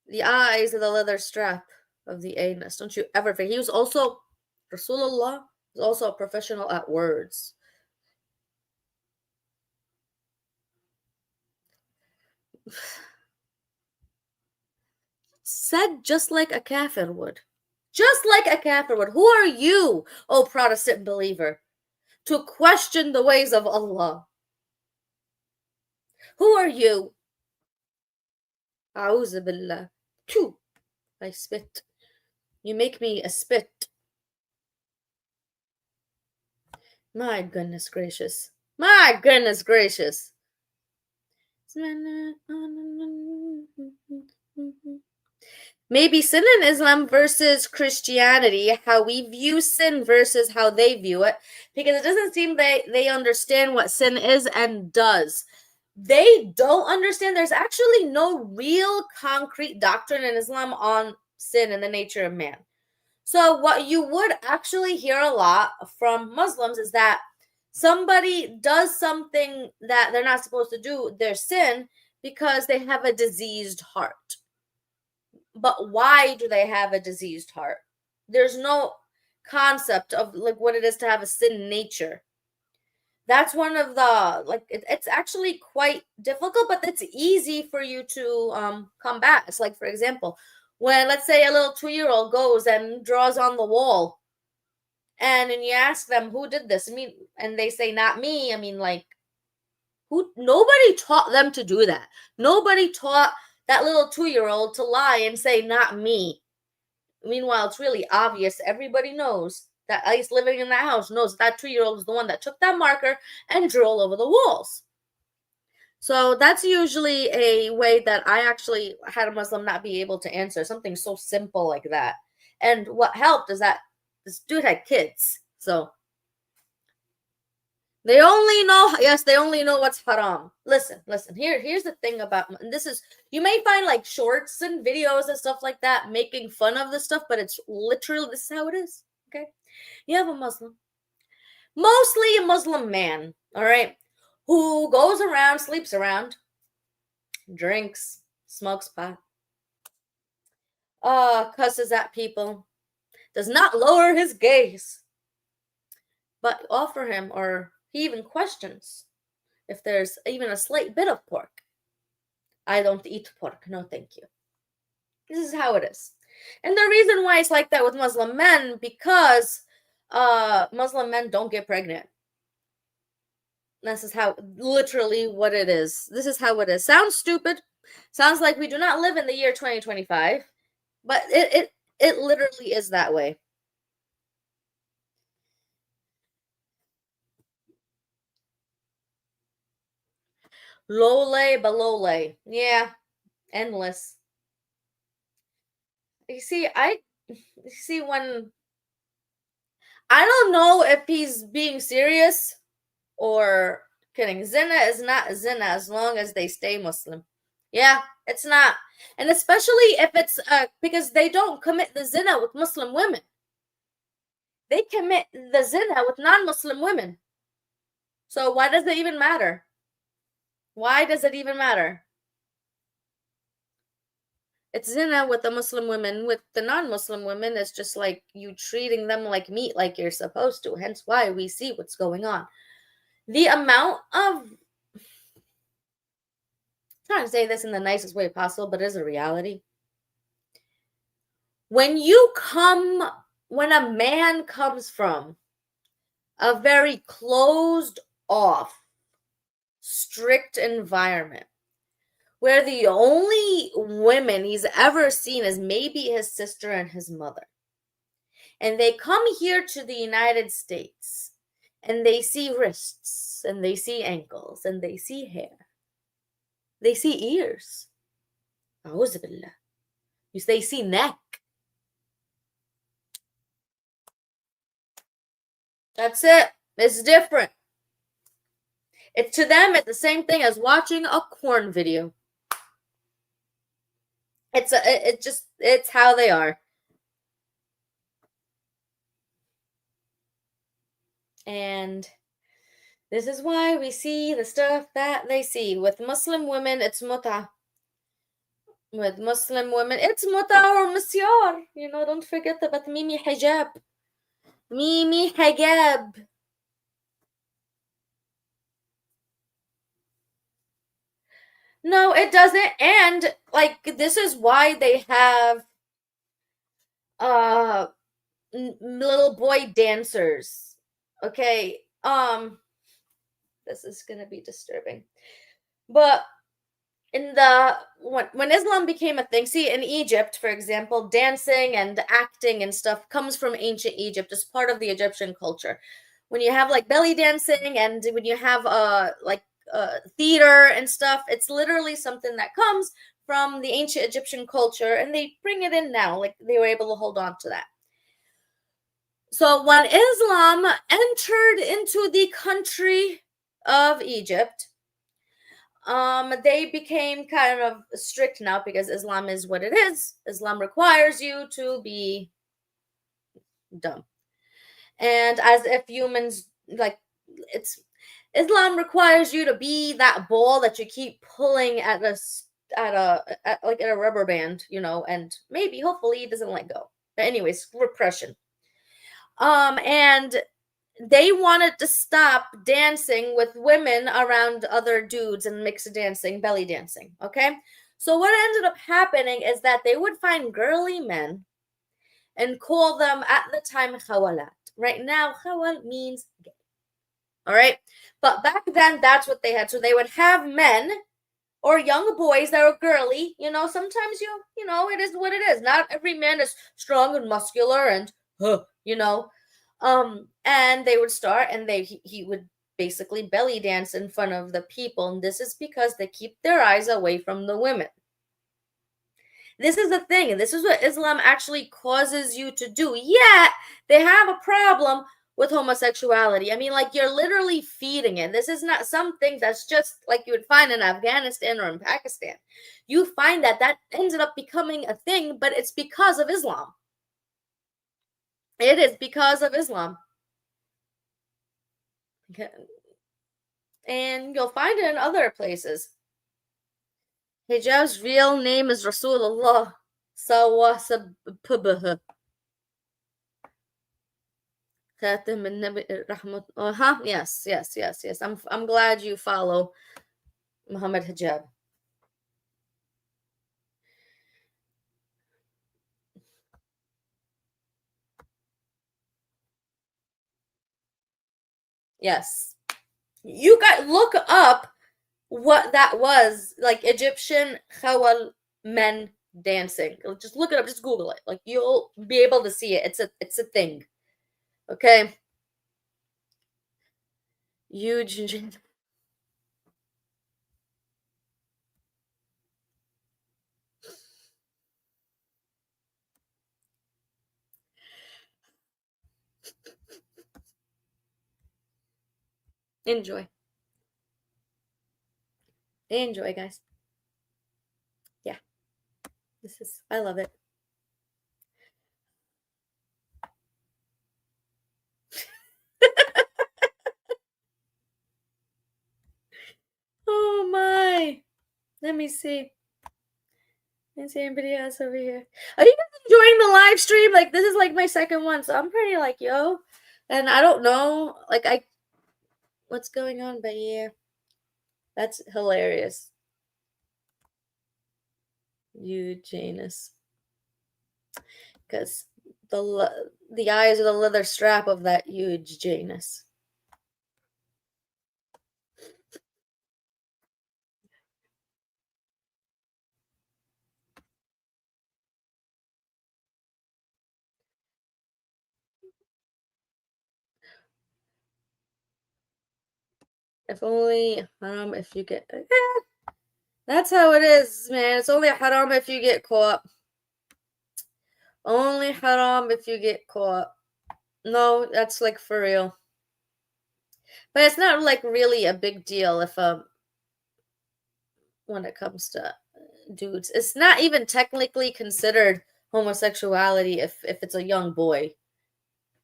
A: The eyes of the leather strap of the anus. Don't you ever forget. Rasulullah was also a professional at words. Said just like a kafir would. Just like a kafir would. Who are you, O Protestant believer, to question the ways of Allah? Who are you? A'udhu billah. I spit. You make me a spit. My goodness gracious. My goodness gracious. Maybe sin in Islam versus Christianity, how we view sin versus how they view it, because it doesn't seem they understand what sin is and does. They don't understand there's actually no real concrete doctrine in Islam on sin and the nature of man. So what you would actually hear a lot from Muslims is that somebody does something that they're not supposed to do, their sin, because they have a diseased heart. But why do they have a diseased heart? There's no concept of like what it is to have a sin nature. That's one of the it's actually quite difficult, but it's easy for you to combat. It's like, for example, when let's say a little 2-year-old goes and draws on the wall, and you ask them who did this, and they say not me. Nobody taught them to do that. Nobody taught that little 2-year-old to lie and say not me. Meanwhile, it's really obvious. Everybody knows that at least living in that house knows that 2-year-old was the one that took that marker and drew all over the walls. So that's usually a way that I actually had a Muslim not be able to answer something so simple like that. And what helped is that this dude had kids. So They only know, yes, they only know what's haram. Listen. Here's the thing about, this is, you may find like shorts and videos and stuff like that making fun of this stuff, but it's literally, this is how it is, okay? You have a Muslim, mostly a Muslim man, all right, who goes around, sleeps around, drinks, smokes pot, cusses at people, does not lower his gaze, but offer him, or he even questions if there's even a slight bit of pork. I don't eat pork, no thank you. This is how it is. And the reason why it's like that with Muslim men, because Muslim men don't get pregnant. This is how, literally what it is. This is how it is. Sounds stupid. Sounds like we do not live in the year 2025, but it literally is that way. Lole balole. Yeah, endless. You see, when I don't know if he's being serious or kidding. Zina is not zina as long as they stay Muslim. Yeah, it's not. And especially if it's because they don't commit the zina with Muslim women. They commit the zina with non-Muslim women. So why does it even matter? Why does it even matter? It's zina with the Muslim women. With the non-Muslim women, it's just like you treating them like meat, like you're supposed to. Hence why we see what's going on. The amount of, I'm trying to say this in the nicest way possible, but it is a reality. When a man comes from a very closed off, strict environment, where the only women he's ever seen is maybe his sister and his mother, and they come here to the United States, and they see wrists, and they see ankles, and they see hair, they see ears, they see neck. That's it. It's different. To them, it's the same thing as watching a corn video. It's how they are. And this is why we see the stuff that they see. With Muslim women, it's muta. With Muslim women, it's muta or misyar. Don't forget about Mimi hijab. Mimi hijab. No, it doesn't. And this is why they have little boy dancers. Okay. This is gonna be disturbing. But when Islam became a thing, see, in Egypt, for example, dancing and acting and stuff comes from ancient Egypt as part of the Egyptian culture. When you have belly dancing and when you have theater and stuff, it's literally something that comes from the ancient Egyptian culture, and they bring it in now. They were able to hold on to that. So when Islam entered into the country of Egypt, they became kind of strict now because Islam is what it is. Islam requires you to be dumb. And as if humans, Islam requires you to be that ball that you keep pulling at a rubber band, and maybe, hopefully, it doesn't let go. But anyways, repression. And they wanted to stop dancing with women around other dudes and mixed dancing, belly dancing, okay? So what ended up happening is that they would find girly men and call them, at the time, khawalat. Right now, khawal means gay. All right? But back then, that's what they had. So they would have men or young boys that are girly. Sometimes it is what it is. Not every man is strong and muscular and, and they would start, and he would basically belly dance in front of the people. And this is because they keep their eyes away from the women. This is the thing, and this is what Islam actually causes you to do. Yet they have a problem with homosexuality. I mean, like, you're literally feeding it. This is not something that's just like you would find in Afghanistan or in Pakistan. You find that ended up becoming a thing, but it's because of Islam. It is because of Islam. And you'll find it in other places. Hijab's real name is Rasulullah. Sawasabh. Yes. I'm glad you follow Muhammad Hijab. Yes. You got look up what that was, like Egyptian khawal men dancing. Just look it up, just Google it. Like you'll be able to see it. It's a thing. Okay. Huge. Enjoy. Enjoy, guys. Yeah. I love it. Oh my. Let me see. Let's see anybody else over here. Are you guys enjoying the live stream? Like, this is like my second one, so I'm pretty like, yo. And I don't know, like, what's going on, but yeah. That's hilarious. You Janus. Because the eyes are the leather strap of that huge Janus. If only if you get that's how it is, man. It's only haram if you get caught. Only haram if you get caught. No, that's like for real. But it's not like really a big deal if when it comes to dudes. It's not even technically considered homosexuality if it's a young boy.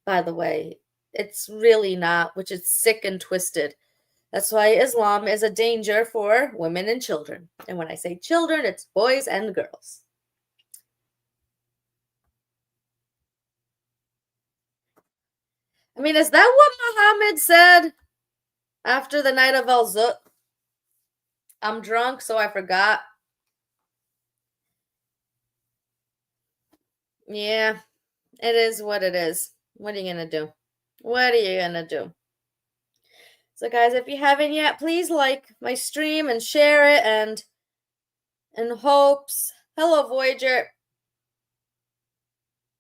A: By the way, it's really not, which is sick and twisted. That's why Islam is a danger for women and children. And when I say children, it's boys and girls. I mean, is that what Muhammad said after the night of Al-Zut? I'm drunk, so I forgot. Yeah, it is what it is. What are you going to do? What are you going to do? So, guys, if you haven't yet, please like my stream and share it. And in hopes. Hello, Voyager.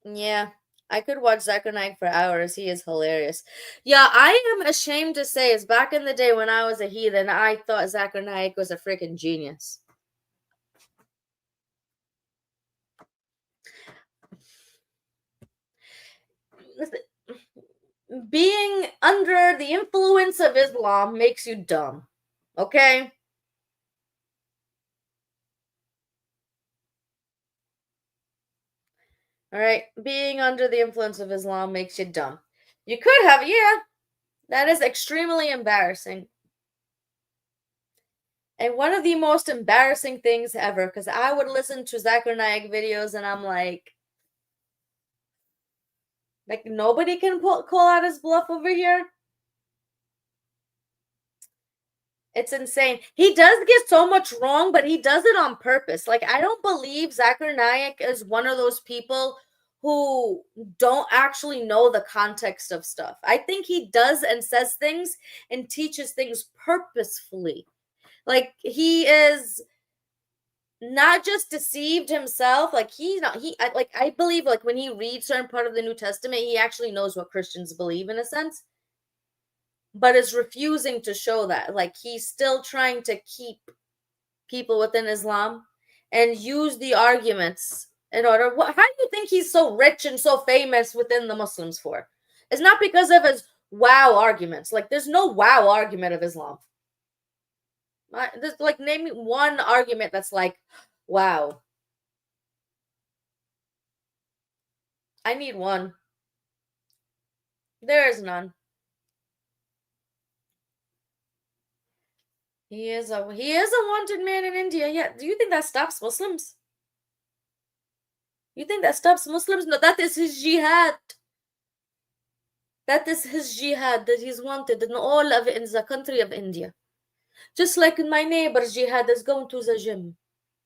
A: Yeah, I could watch Zakir Naik for hours. He is hilarious. Yeah, I am ashamed to say is back in the day when I was a heathen, I thought Zakir Naik was a freaking genius. Being under the influence of Islam makes you dumb. Okay? All right? Being under the influence of Islam makes you dumb. You could have, yeah. That is extremely embarrassing. And one of the most embarrassing things ever, because I would listen to Zakir Naik videos and I'm like nobody can call out his bluff over here. It's insane. He does get so much wrong, but he does it on purpose. Like, I don't believe Zakir Naik is one of those people who don't actually know the context of stuff. I think he does and says things and teaches things purposefully. Like, he is not just deceived himself, like I believe like when he reads certain part of the New Testament, he actually knows what Christians believe in a sense, but is refusing to show that. Like, he's still trying to keep people within Islam and use the arguments in order. How do you think he's so rich and so famous within the Muslims for? It's not because of his wow arguments. Like, there's no wow argument of Islam. There's, like, name me one argument that's like, wow. I need one. There is none. He is a wanted man in India. Yeah. Do you think that stops Muslims? You think that stops Muslims? No, that is his jihad. That is his jihad, that he's wanted in all of in the country of India. Just like my neighbor's jihad is going to the gym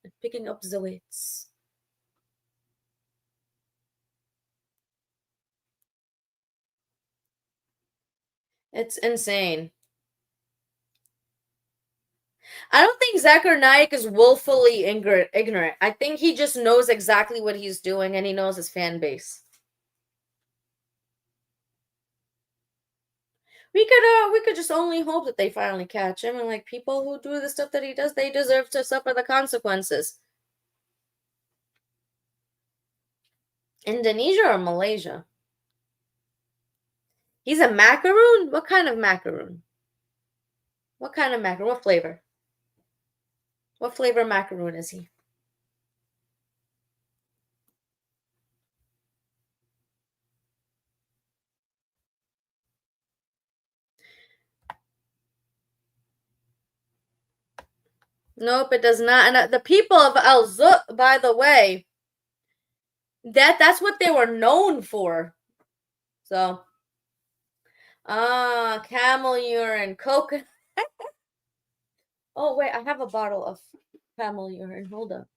A: and picking up the weights. It's insane. I don't think Zakir Naik is willfully ignorant. I think he just knows exactly what he's doing, and he knows his fan base. We could just only hope that they finally catch him, and like people who do the stuff that he does, they deserve to suffer the consequences. Indonesia or Malaysia? He's a macaroon? What kind of macaroon? What kind of macaroon? What flavor? What flavor macaroon is he? Nope, it does not. And the people of Al Zut, by the way, that's what they were known for. So, camel urine, coconut. Oh wait, I have a bottle of camel urine. Hold up.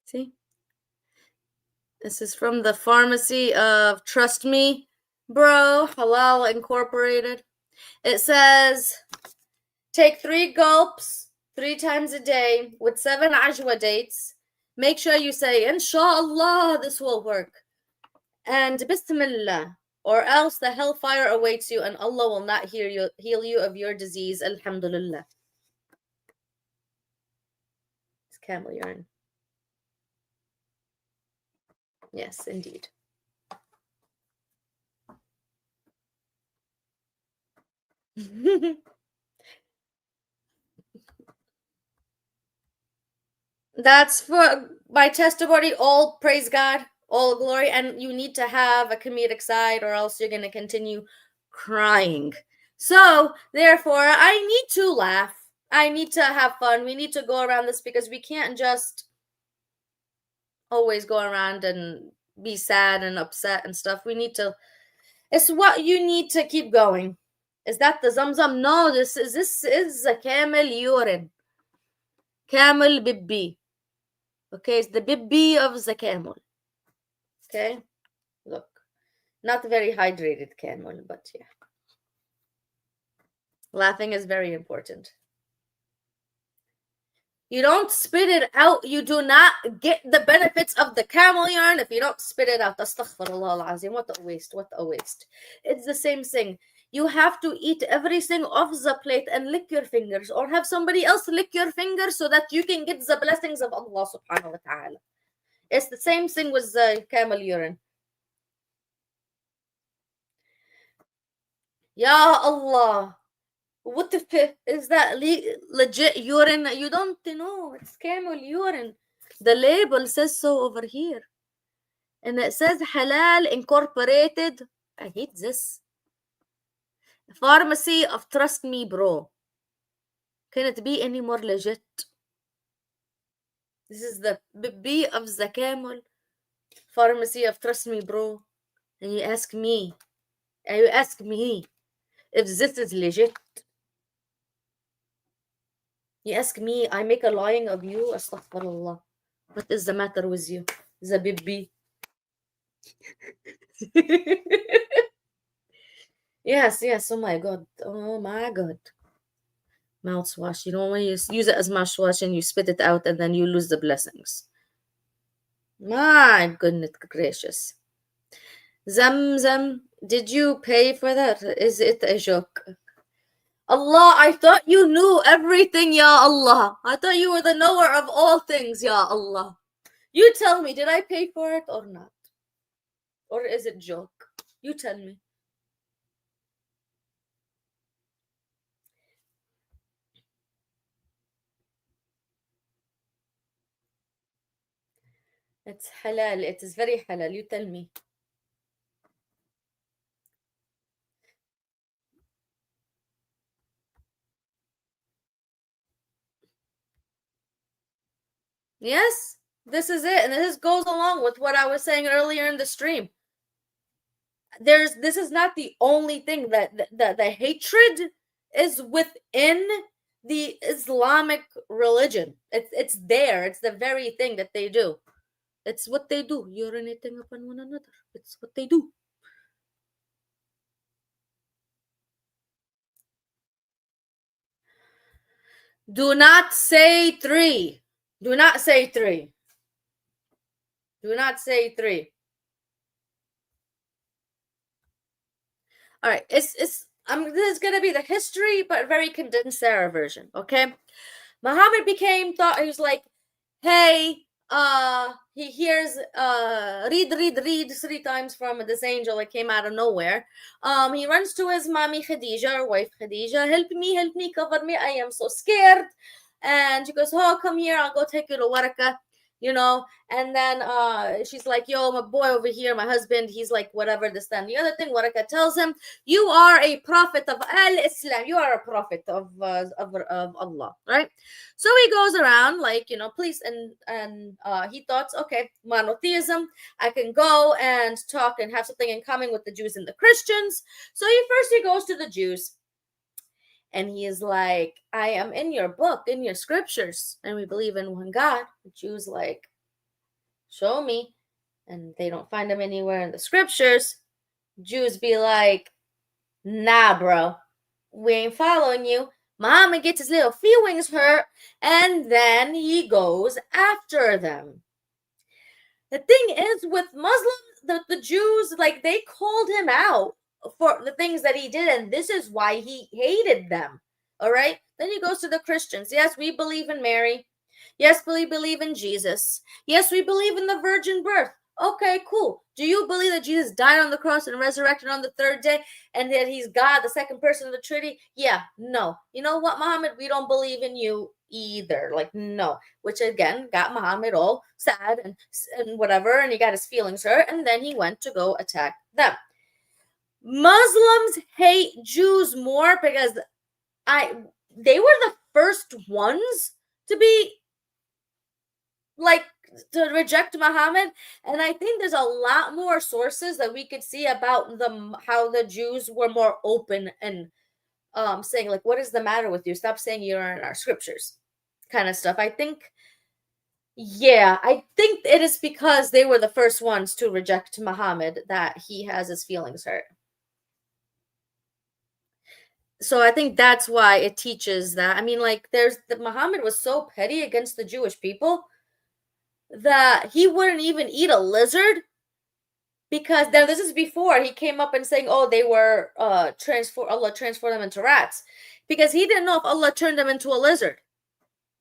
A: See? This is from the pharmacy of Trust Me, Bro, Halal Incorporated. It says, take 3 gulps 3 times a day with 7 ajwa dates. Make sure you say, Inshallah, this will work. And Bismillah, or else the hellfire awaits you and Allah will not heal you of your disease. Alhamdulillah. It's camel urine. Yes, indeed. That's for my testimony. All praise God, all glory, and you need to have a comedic side, or else you're going to continue crying. So, therefore, I need to laugh. I need to have fun. We need to go around this because we can't just always go around and be sad and upset and stuff. We need to. It's what you need to keep going. Is that the Zamzam? No, this is the camel urine. Camel bibbi. Okay, it's the bibbi of the camel. Okay, look, not very hydrated camel, but yeah. Laughing is very important. You don't spit it out. You do not get the benefits of the camel yarn if you don't spit it out. Astaghfirullah al-azim. What a waste. What a waste. It's the same thing. You have to eat everything off the plate and lick your fingers, or have somebody else lick your fingers so that you can get the blessings of Allah subhanahu wa ta'ala. It's the same thing with the camel urine. Ya Allah. What if is that legit urine? You don't know. It's camel urine. The label says so over here. And it says Halal Incorporated. I hate this. Pharmacy of Trust Me, Bro. Can it be any more legit? This is the B of the camel. Pharmacy of Trust Me, Bro. And you ask me if this is legit. You ask me, I make a lying of you? Astaghfirullah. What is the matter with you? The baby. Yes. Oh my God. Mouthwash. You don't want to use it as mouthwash and you spit it out and then you lose the blessings. My goodness gracious. Zamzam, did you pay for that? Is it a joke? Allah, I thought you knew everything, Ya Allah. I thought you were the knower of all things, Ya Allah. You tell me, did I pay for it or not? Or is it joke? You tell me. It's halal. It is very halal. You tell me. Yes, this is it. And this goes along with what I was saying earlier in the stream. This is not the only thing that the hatred is within the Islamic religion. It's there. It's the very thing that they do. It's what they do. Urinating upon one another. It's what they do. Do not say three. Do not say three. Do not say three. All right, this is gonna be the history, but very condensed Sarah version. Okay, Muhammad thought he was like, hey, he hears read 3 times from this angel that came out of nowhere. He runs to his mommy Khadija, or wife Khadija, help me, cover me, I am so scared. And she goes, oh, come here, I'll go take you to Waraka, and then she's like, yo, my boy over here, my husband, he's like, whatever, this, then the other thing. Waraka tells him, you are a prophet of al-Islam, you are a prophet of Allah, right? So he goes around like, please, and he thought, okay, monotheism, I can go and talk and have something in common with the Jews and the Christians. So he goes to the Jews. And he is like, I am in your book, in your scriptures, and we believe in one God. The Jews like, show me. And they don't find him anywhere in the scriptures. Jews be like, nah, bro, we ain't following you. Muhammad gets his little feelings hurt, and then he goes after them. The thing is, with Muslims, the Jews, like, they called him out for the things that he did, and this is why he hated them. All right, then he goes to the Christians. Yes, we believe in Mary. Yes, we believe in Jesus. Yes, we believe in the virgin birth. Okay, cool. Do you believe that Jesus died on the cross and resurrected on the third day, and that he's God, the second person of the Trinity? Yeah, no. You know what, Muhammad? We don't believe in you either. Like, no. Which again got Muhammad all sad and whatever, and he got his feelings hurt, and then he went to go attack them. Muslims hate Jews more because they were the first ones to be like to reject Muhammad, and I think there's a lot more sources that we could see about how the Jews were more open and saying like, what is the matter with you? Stop saying you're in our scriptures, kind of stuff. I think it is because they were the first ones to reject Muhammad that he has his feelings hurt. So I think that's why it teaches that. I mean, like, Muhammad was so petty against the Jewish people that he wouldn't even eat a lizard, because now this is before he came up and saying, oh, they were Allah transformed them into rats, because he didn't know if Allah turned them into a lizard.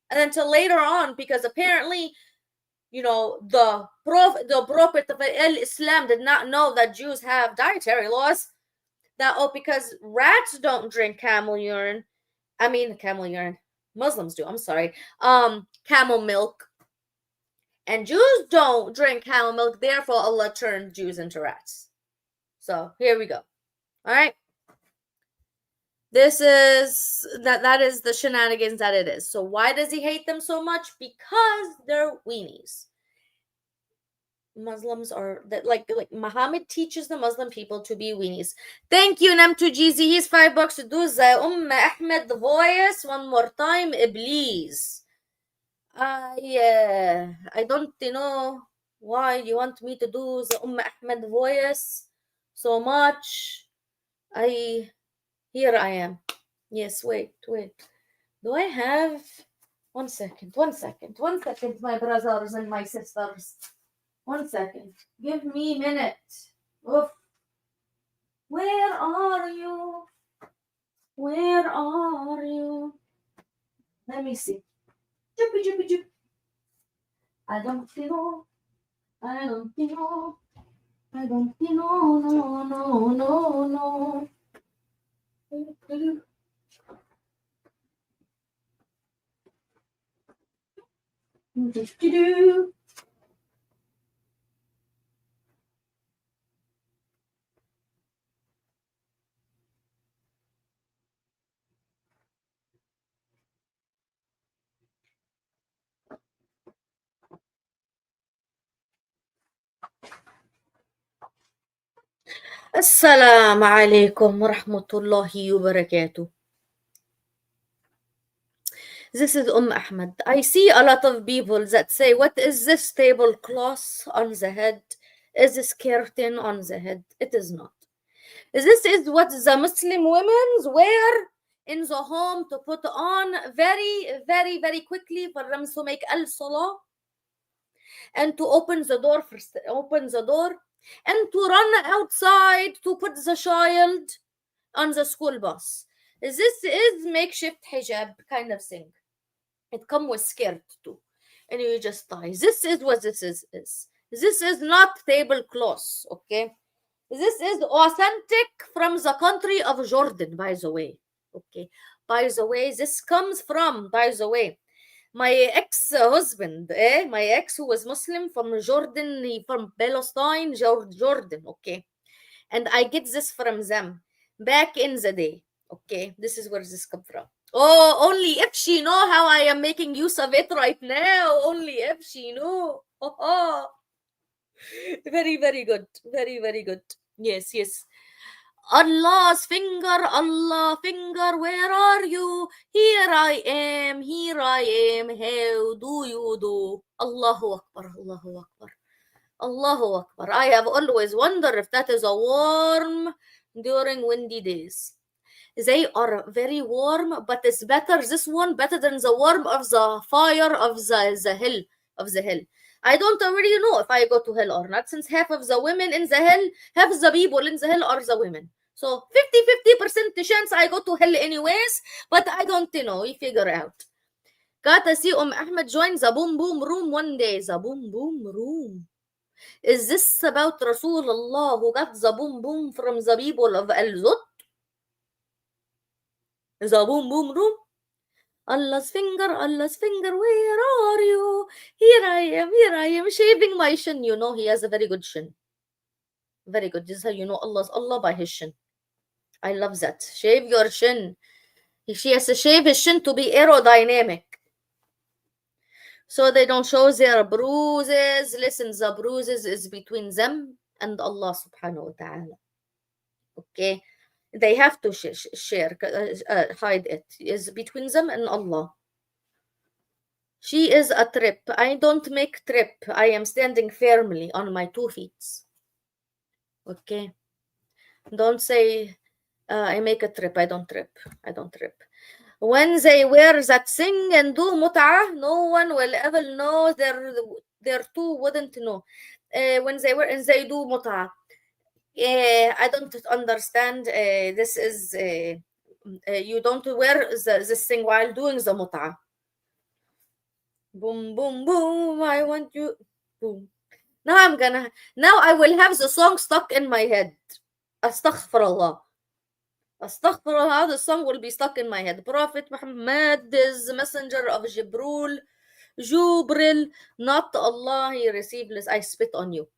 A: And until later on, because apparently, the prophet of Islam did not know that Jews have dietary laws. That, because rats don't drink camel urine. Muslims do. I'm sorry. Camel milk. And Jews don't drink camel milk. Therefore, Allah turned Jews into rats. So here we go. All right. This is that is the shenanigans that it is. So why does he hate them so much? Because they're weenies. Muslims are that like Muhammad teaches the Muslim people to be weenies. Thank you, Nam2GZ. He's $5 to do Ahmed the voice one more time, please. I don't know why you want me to do the Ahmed voice so much. Here I am. Yes, wait. Do I have 1 second, my brothers and my sisters. 1 second. Give me a minute. Oof. Where are you? Where are you? Let me see. Jumpy, jumpy, jump. I don't know. I don't know. I don't know. No, no, no, no. Do. السلام عليكم ورحمة الله وبركاته. This is Ahmed. I see a lot of people that say, what is this tablecloth on the head? Is this curtain on the head? It is not. This is what the Muslim women wear in the home to put on very, very, very quickly for them to make al-salah and to open the door first, and to run outside to put the child on the school bus. This is makeshift hijab kind of thing. It comes with skirt too, and you just tie. This is what this is. This is not tablecloth, okay? This is authentic from the country of Jordan, by the way. Okay. By the way, this comes from, by the way, my ex-husband, my ex who was Muslim from Jordan, from Palestine, Jordan, okay. And I get this from them back in the day, okay. This is where this comes from. Oh, only if she know how I am making use of it right now. Only if she know. Oh. Very, very good. Very, very good. Yes, yes. Allah's finger, Allah finger, where are you? Here I am, here I am. How do you do? Allahu Akbar, Allahu Akbar. Allahu Akbar. I have always wondered if that is a warm during windy days. They are very warm, but it's better, this one better than the warmth of the fire of the hill, of the hill. I don't already know if I go to hell or not, since half of the women in the hell, half the people in the hell are the women. So 50% chance I go to hell anyways, but I don't know, we figure out. Got to see Ahmed join the boom boom room one day. The boom boom room. Is this about Rasulullah who got the boom boom from the people of Al-Zut? The boom boom room? Allah's finger, where are you? Here I am, shaving my shin. You know, he has a very good shin. Very good. This is how you know Allah's Allah, by his shin. I love that. Shave your shin. She has to shave his shin to be aerodynamic, so they don't show their bruises. Listen, the bruises is between them and Allah subhanahu wa ta'ala. Okay? They have to share, hide it. It's between them and Allah. She is a trip. I don't make trip. I am standing firmly on my 2 feet. Okay? Don't say, I make a trip. I don't trip. I don't trip. When they wear that thing and do mut'ah, no one will ever know. Their two wouldn't know. When they wear and they do mut'ah. I don't understand. This is you don't wear this thing while doing the mut'ah. Boom, boom, boom. I want you. Boom. Now I will have the song stuck in my head. Astaghfirullah. Astaghfirullah. The song will be stuck in my head. Prophet Muhammad is the messenger of Jibril. Not Allah. He received this. I spit on you.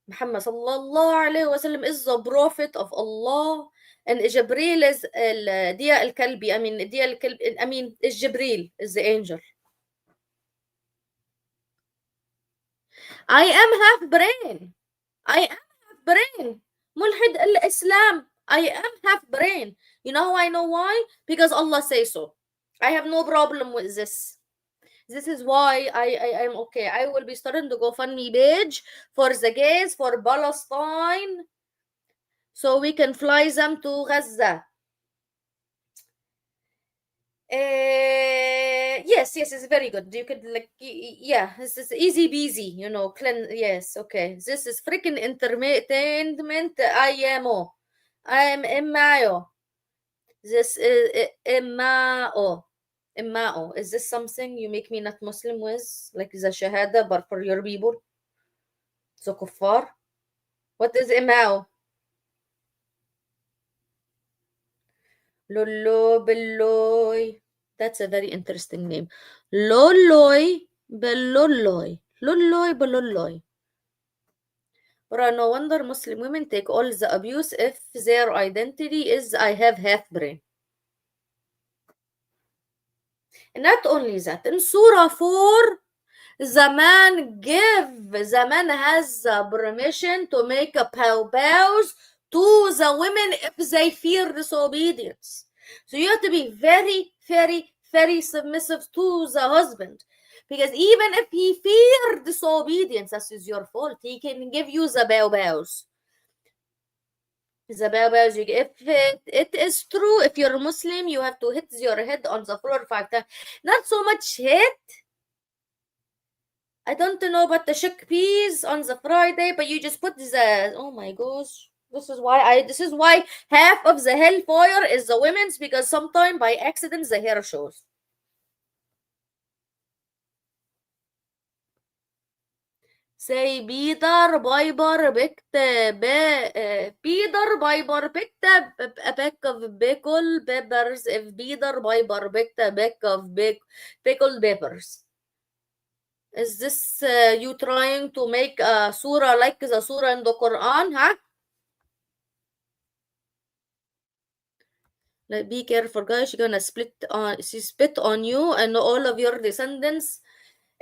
A: Muhammad sallallahu alayhi wa sallam is the prophet of Allah, and Jibril is Dia al-Kalbi. Is Jibril is the angel. I am half brain. Mulhid al-Islam. I am half brain. You know I know why? Because Allah says so. I have no problem with this. This is why I'm okay. I will be starting to GoFundMe page for the gays for Palestine, so we can fly them to Gaza. Yes, it's very good. You could this is easy peasy, you know. Yes, okay. This is freaking entertainment. I am Mayo. This is Imma'o. Imma'o. Is this something you make me not Muslim with? Like the Shahada, but for your people? So kuffar? What is Imma'o? Lolo Belloy. That's a very interesting name. Loloy Belloloy. Loloy Belloloy. No wonder Muslim women take all the abuse if their identity is I have half brain. And not only that, in Surah 4, the man has the permission to make a bows to the women if they fear disobedience. So you have to be very, very, very submissive to the husband. Because even if he fear disobedience, that is your fault. He can give you the bows. The bows, if it is true, if you're Muslim, you have to hit your head on the floor 5 times. Not so much hit. I don't know about the chickpeas on the Friday, but you just put the, oh my gosh. This is why half of the hellfire is the women's, because sometimes by accident the hair shows. Say Peter Piper picked Peter Piper picked a pack of pickled peppers if Peter Piper picked a pack of pickled peppers. Is this you trying to make a surah like the surah in the Quran, huh? Like, be careful, guys. She's gonna spit on you and all of your descendants.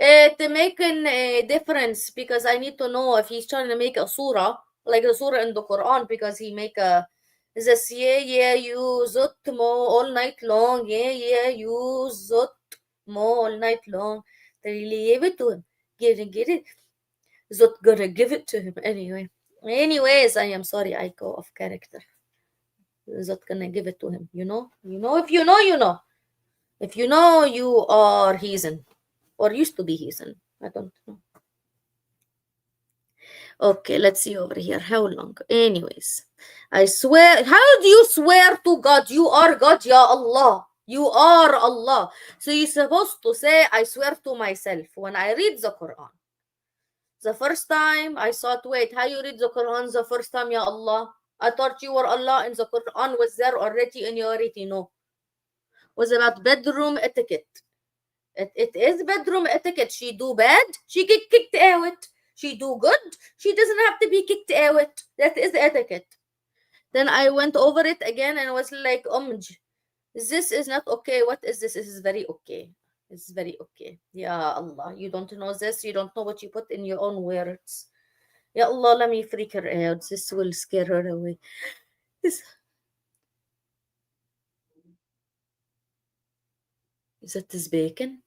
A: To make a difference, because I need to know if he's trying to make a surah like the surah in the Quran, because he make a this you zut mo all night long, you zut mo all night long. They really give it to him. Get it. Zut gonna give it to him anyway. Anyways, I am sorry, I go off character. Zut gonna give it to him. If you know, you know. If you know, you are heathen. Or used to be heathen. I don't know. Okay, let's see over here. How long? Anyways, I swear. How do you swear to God? You are God, Ya Allah. You are Allah. So you're supposed to say, I swear to myself when I read the Quran. The first time I thought, wait, how you read the Quran the first time, Ya Allah? I thought you were Allah and the Quran was there already and you already know. It was about bedroom etiquette. It is bedroom etiquette. She do bad, she get kicked out. She do good, she doesn't have to be kicked out. That is etiquette. Then I went over it again and was like, this is not okay. What is this? This is very okay. It's very okay. Ya Allah, you don't know this. You don't know what you put in your own words. Ya Allah, let me freak her out. This will scare her away. Is that this bacon?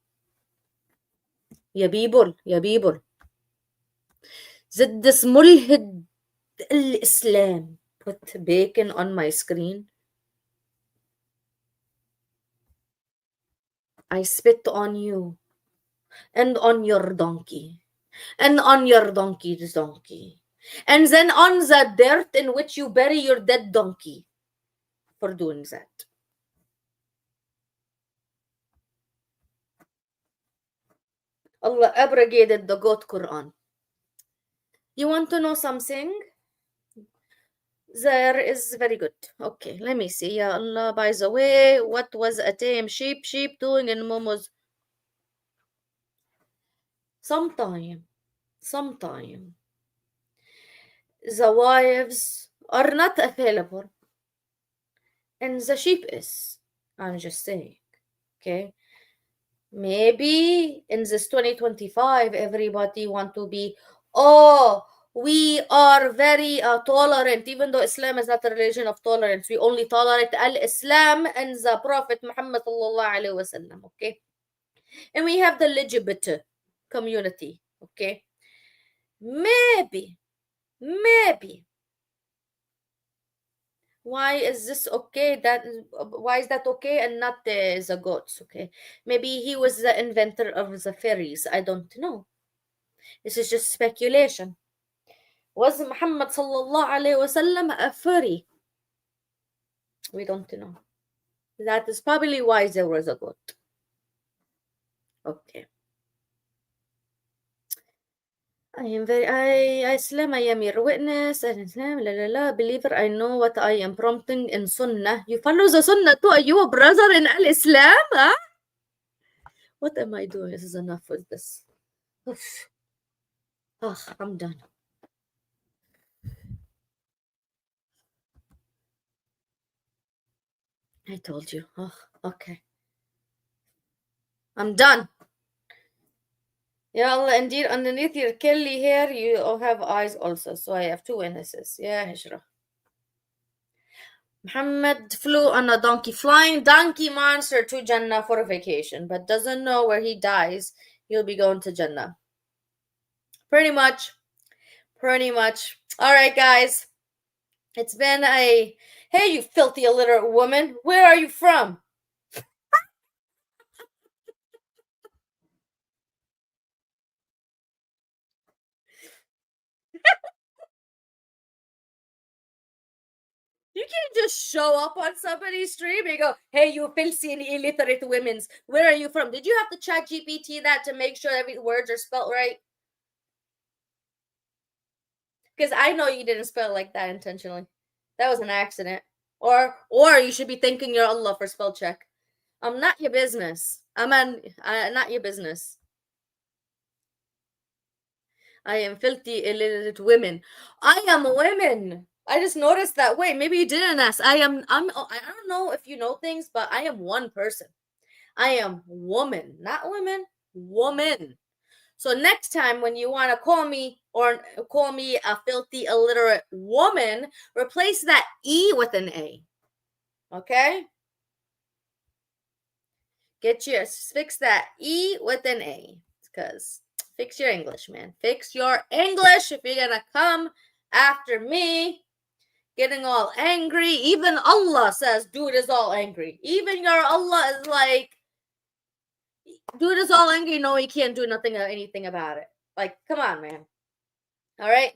A: يا people. That this mulhid al-Islam put bacon on my screen. I spit on you and on your donkey and on your donkey's donkey and then on the dirt in which you bury your dead donkey for doing that. Allah abrogated the goat Quran. You want to know something? There is very good. Okay, let me see. Ya Allah, by the way, what was a tame sheep doing in Momo's? Sometime the wives are not available and the sheep is. I'm just saying. Okay. Maybe in this 2025, everybody want to be, we are very tolerant, even though Islam is not a religion of tolerance. We only tolerate al-Islam and the Prophet Muhammad sallallahu alaihi wasallam. Okay. And we have the LGBT community. Okay. Maybe. Why is this okay? Why is that okay and not the goats? Okay, maybe he was the inventor of the fairies. I don't know. This is just speculation. Was Muhammad sallallahu alaihi wasallam a fairy? We don't know. That is probably why there was a goat. Okay. I am Islam, I am your witness, and Islam, believer, I know what I am prompting in Sunnah. You follow the Sunnah too, are you a brother in Al-Islam? Huh? What am I doing? This is enough with this. Oof. Oh, I'm done. I told you. Oh, okay. I'm done. Ya Allah, indeed, underneath your curly hair, you all have eyes also. So I have two witnesses. Yeah, Hijra. Muhammad flew on a donkey, flying donkey monster to Jannah for a vacation, but doesn't know where he dies. He'll be going to Jannah. Pretty much. Pretty much. All right, guys. It's been a... Hey, you filthy illiterate woman. Where are you from? You can't just show up on somebody's stream and go, hey, you filthy and illiterate women's. Where are you from? Did you have to chat GPT that to make sure every words are spelled right? Because I know you didn't spell it like that intentionally. That was an accident. Or you should be thanking your Allah for spell check. I'm not your business. Not your business. I am filthy, illiterate women. I am women. I just noticed that. Wait, maybe you didn't ask. I don't know if you know things, but I am one person. I am woman, not women, woman. So next time when you want to call me or call me a filthy, illiterate woman, replace that E with an A. Okay? Fix that E with an A. Because fix your English, man. Fix your English if you're going to come after me. Getting all angry. Even Allah says, dude is all angry. Even your Allah is like, dude is all angry. No, he can't do anything about it. Like, come on, man. All right?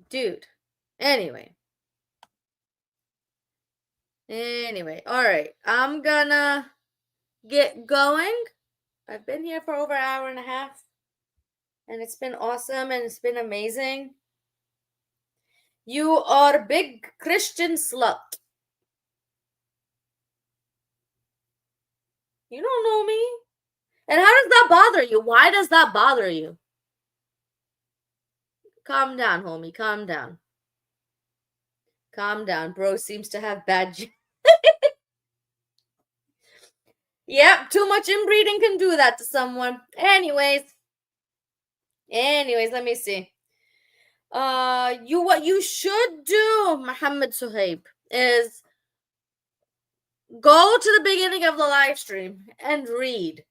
A: Dude. Anyway. All right. I'm gonna get going. I've been here for over an hour and a half. And it's been awesome and it's been amazing. You are big Christian slut. You don't know me. And how does that bother you? Why does that bother you? Calm down, homie. Calm down. Calm down. Bro seems to have bad... Yep, too much inbreeding can do that to someone. Anyways, let me see. What you should do, Muhammad Suhaib, is go to the beginning of the live stream and read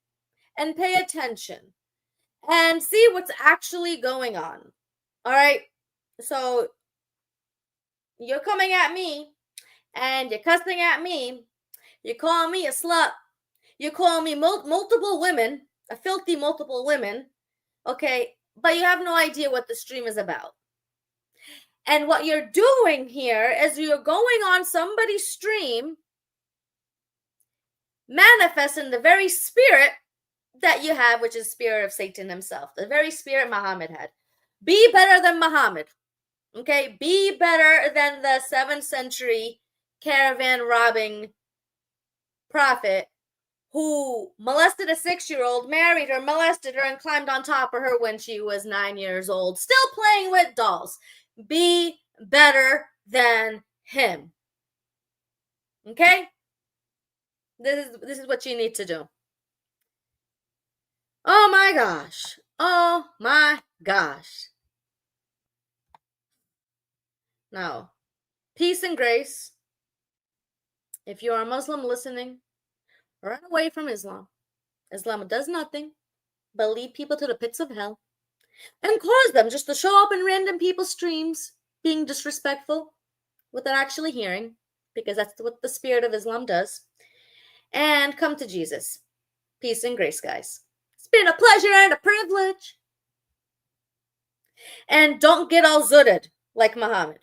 A: and pay attention and see what's actually going on. All right? So you're coming at me and you're cussing at me. You're calling me a slut. You call me multiple women, a filthy multiple women, okay? But you have no idea what the stream is about. And what you're doing here is you're going on somebody's stream, manifesting the very spirit that you have, which is the spirit of Satan himself, the very spirit Muhammad had. Be better than Muhammad, okay? Be better than the 7th century caravan robbing prophet who molested a 6-year-old, married her, molested her, and climbed on top of her when she was 9 years old, still playing with dolls. Be better than him. Okay? This is what you need to do. Oh my gosh. Oh my gosh. Now, peace and grace. If you are a Muslim listening, run away from Islam. Islam does nothing but lead people to the pits of hell and cause them just to show up in random people's streams being disrespectful without actually hearing, because that's what the spirit of Islam does, and come to Jesus. Peace and grace, guys. It's been a pleasure and a privilege. And don't get all zutted like Muhammad.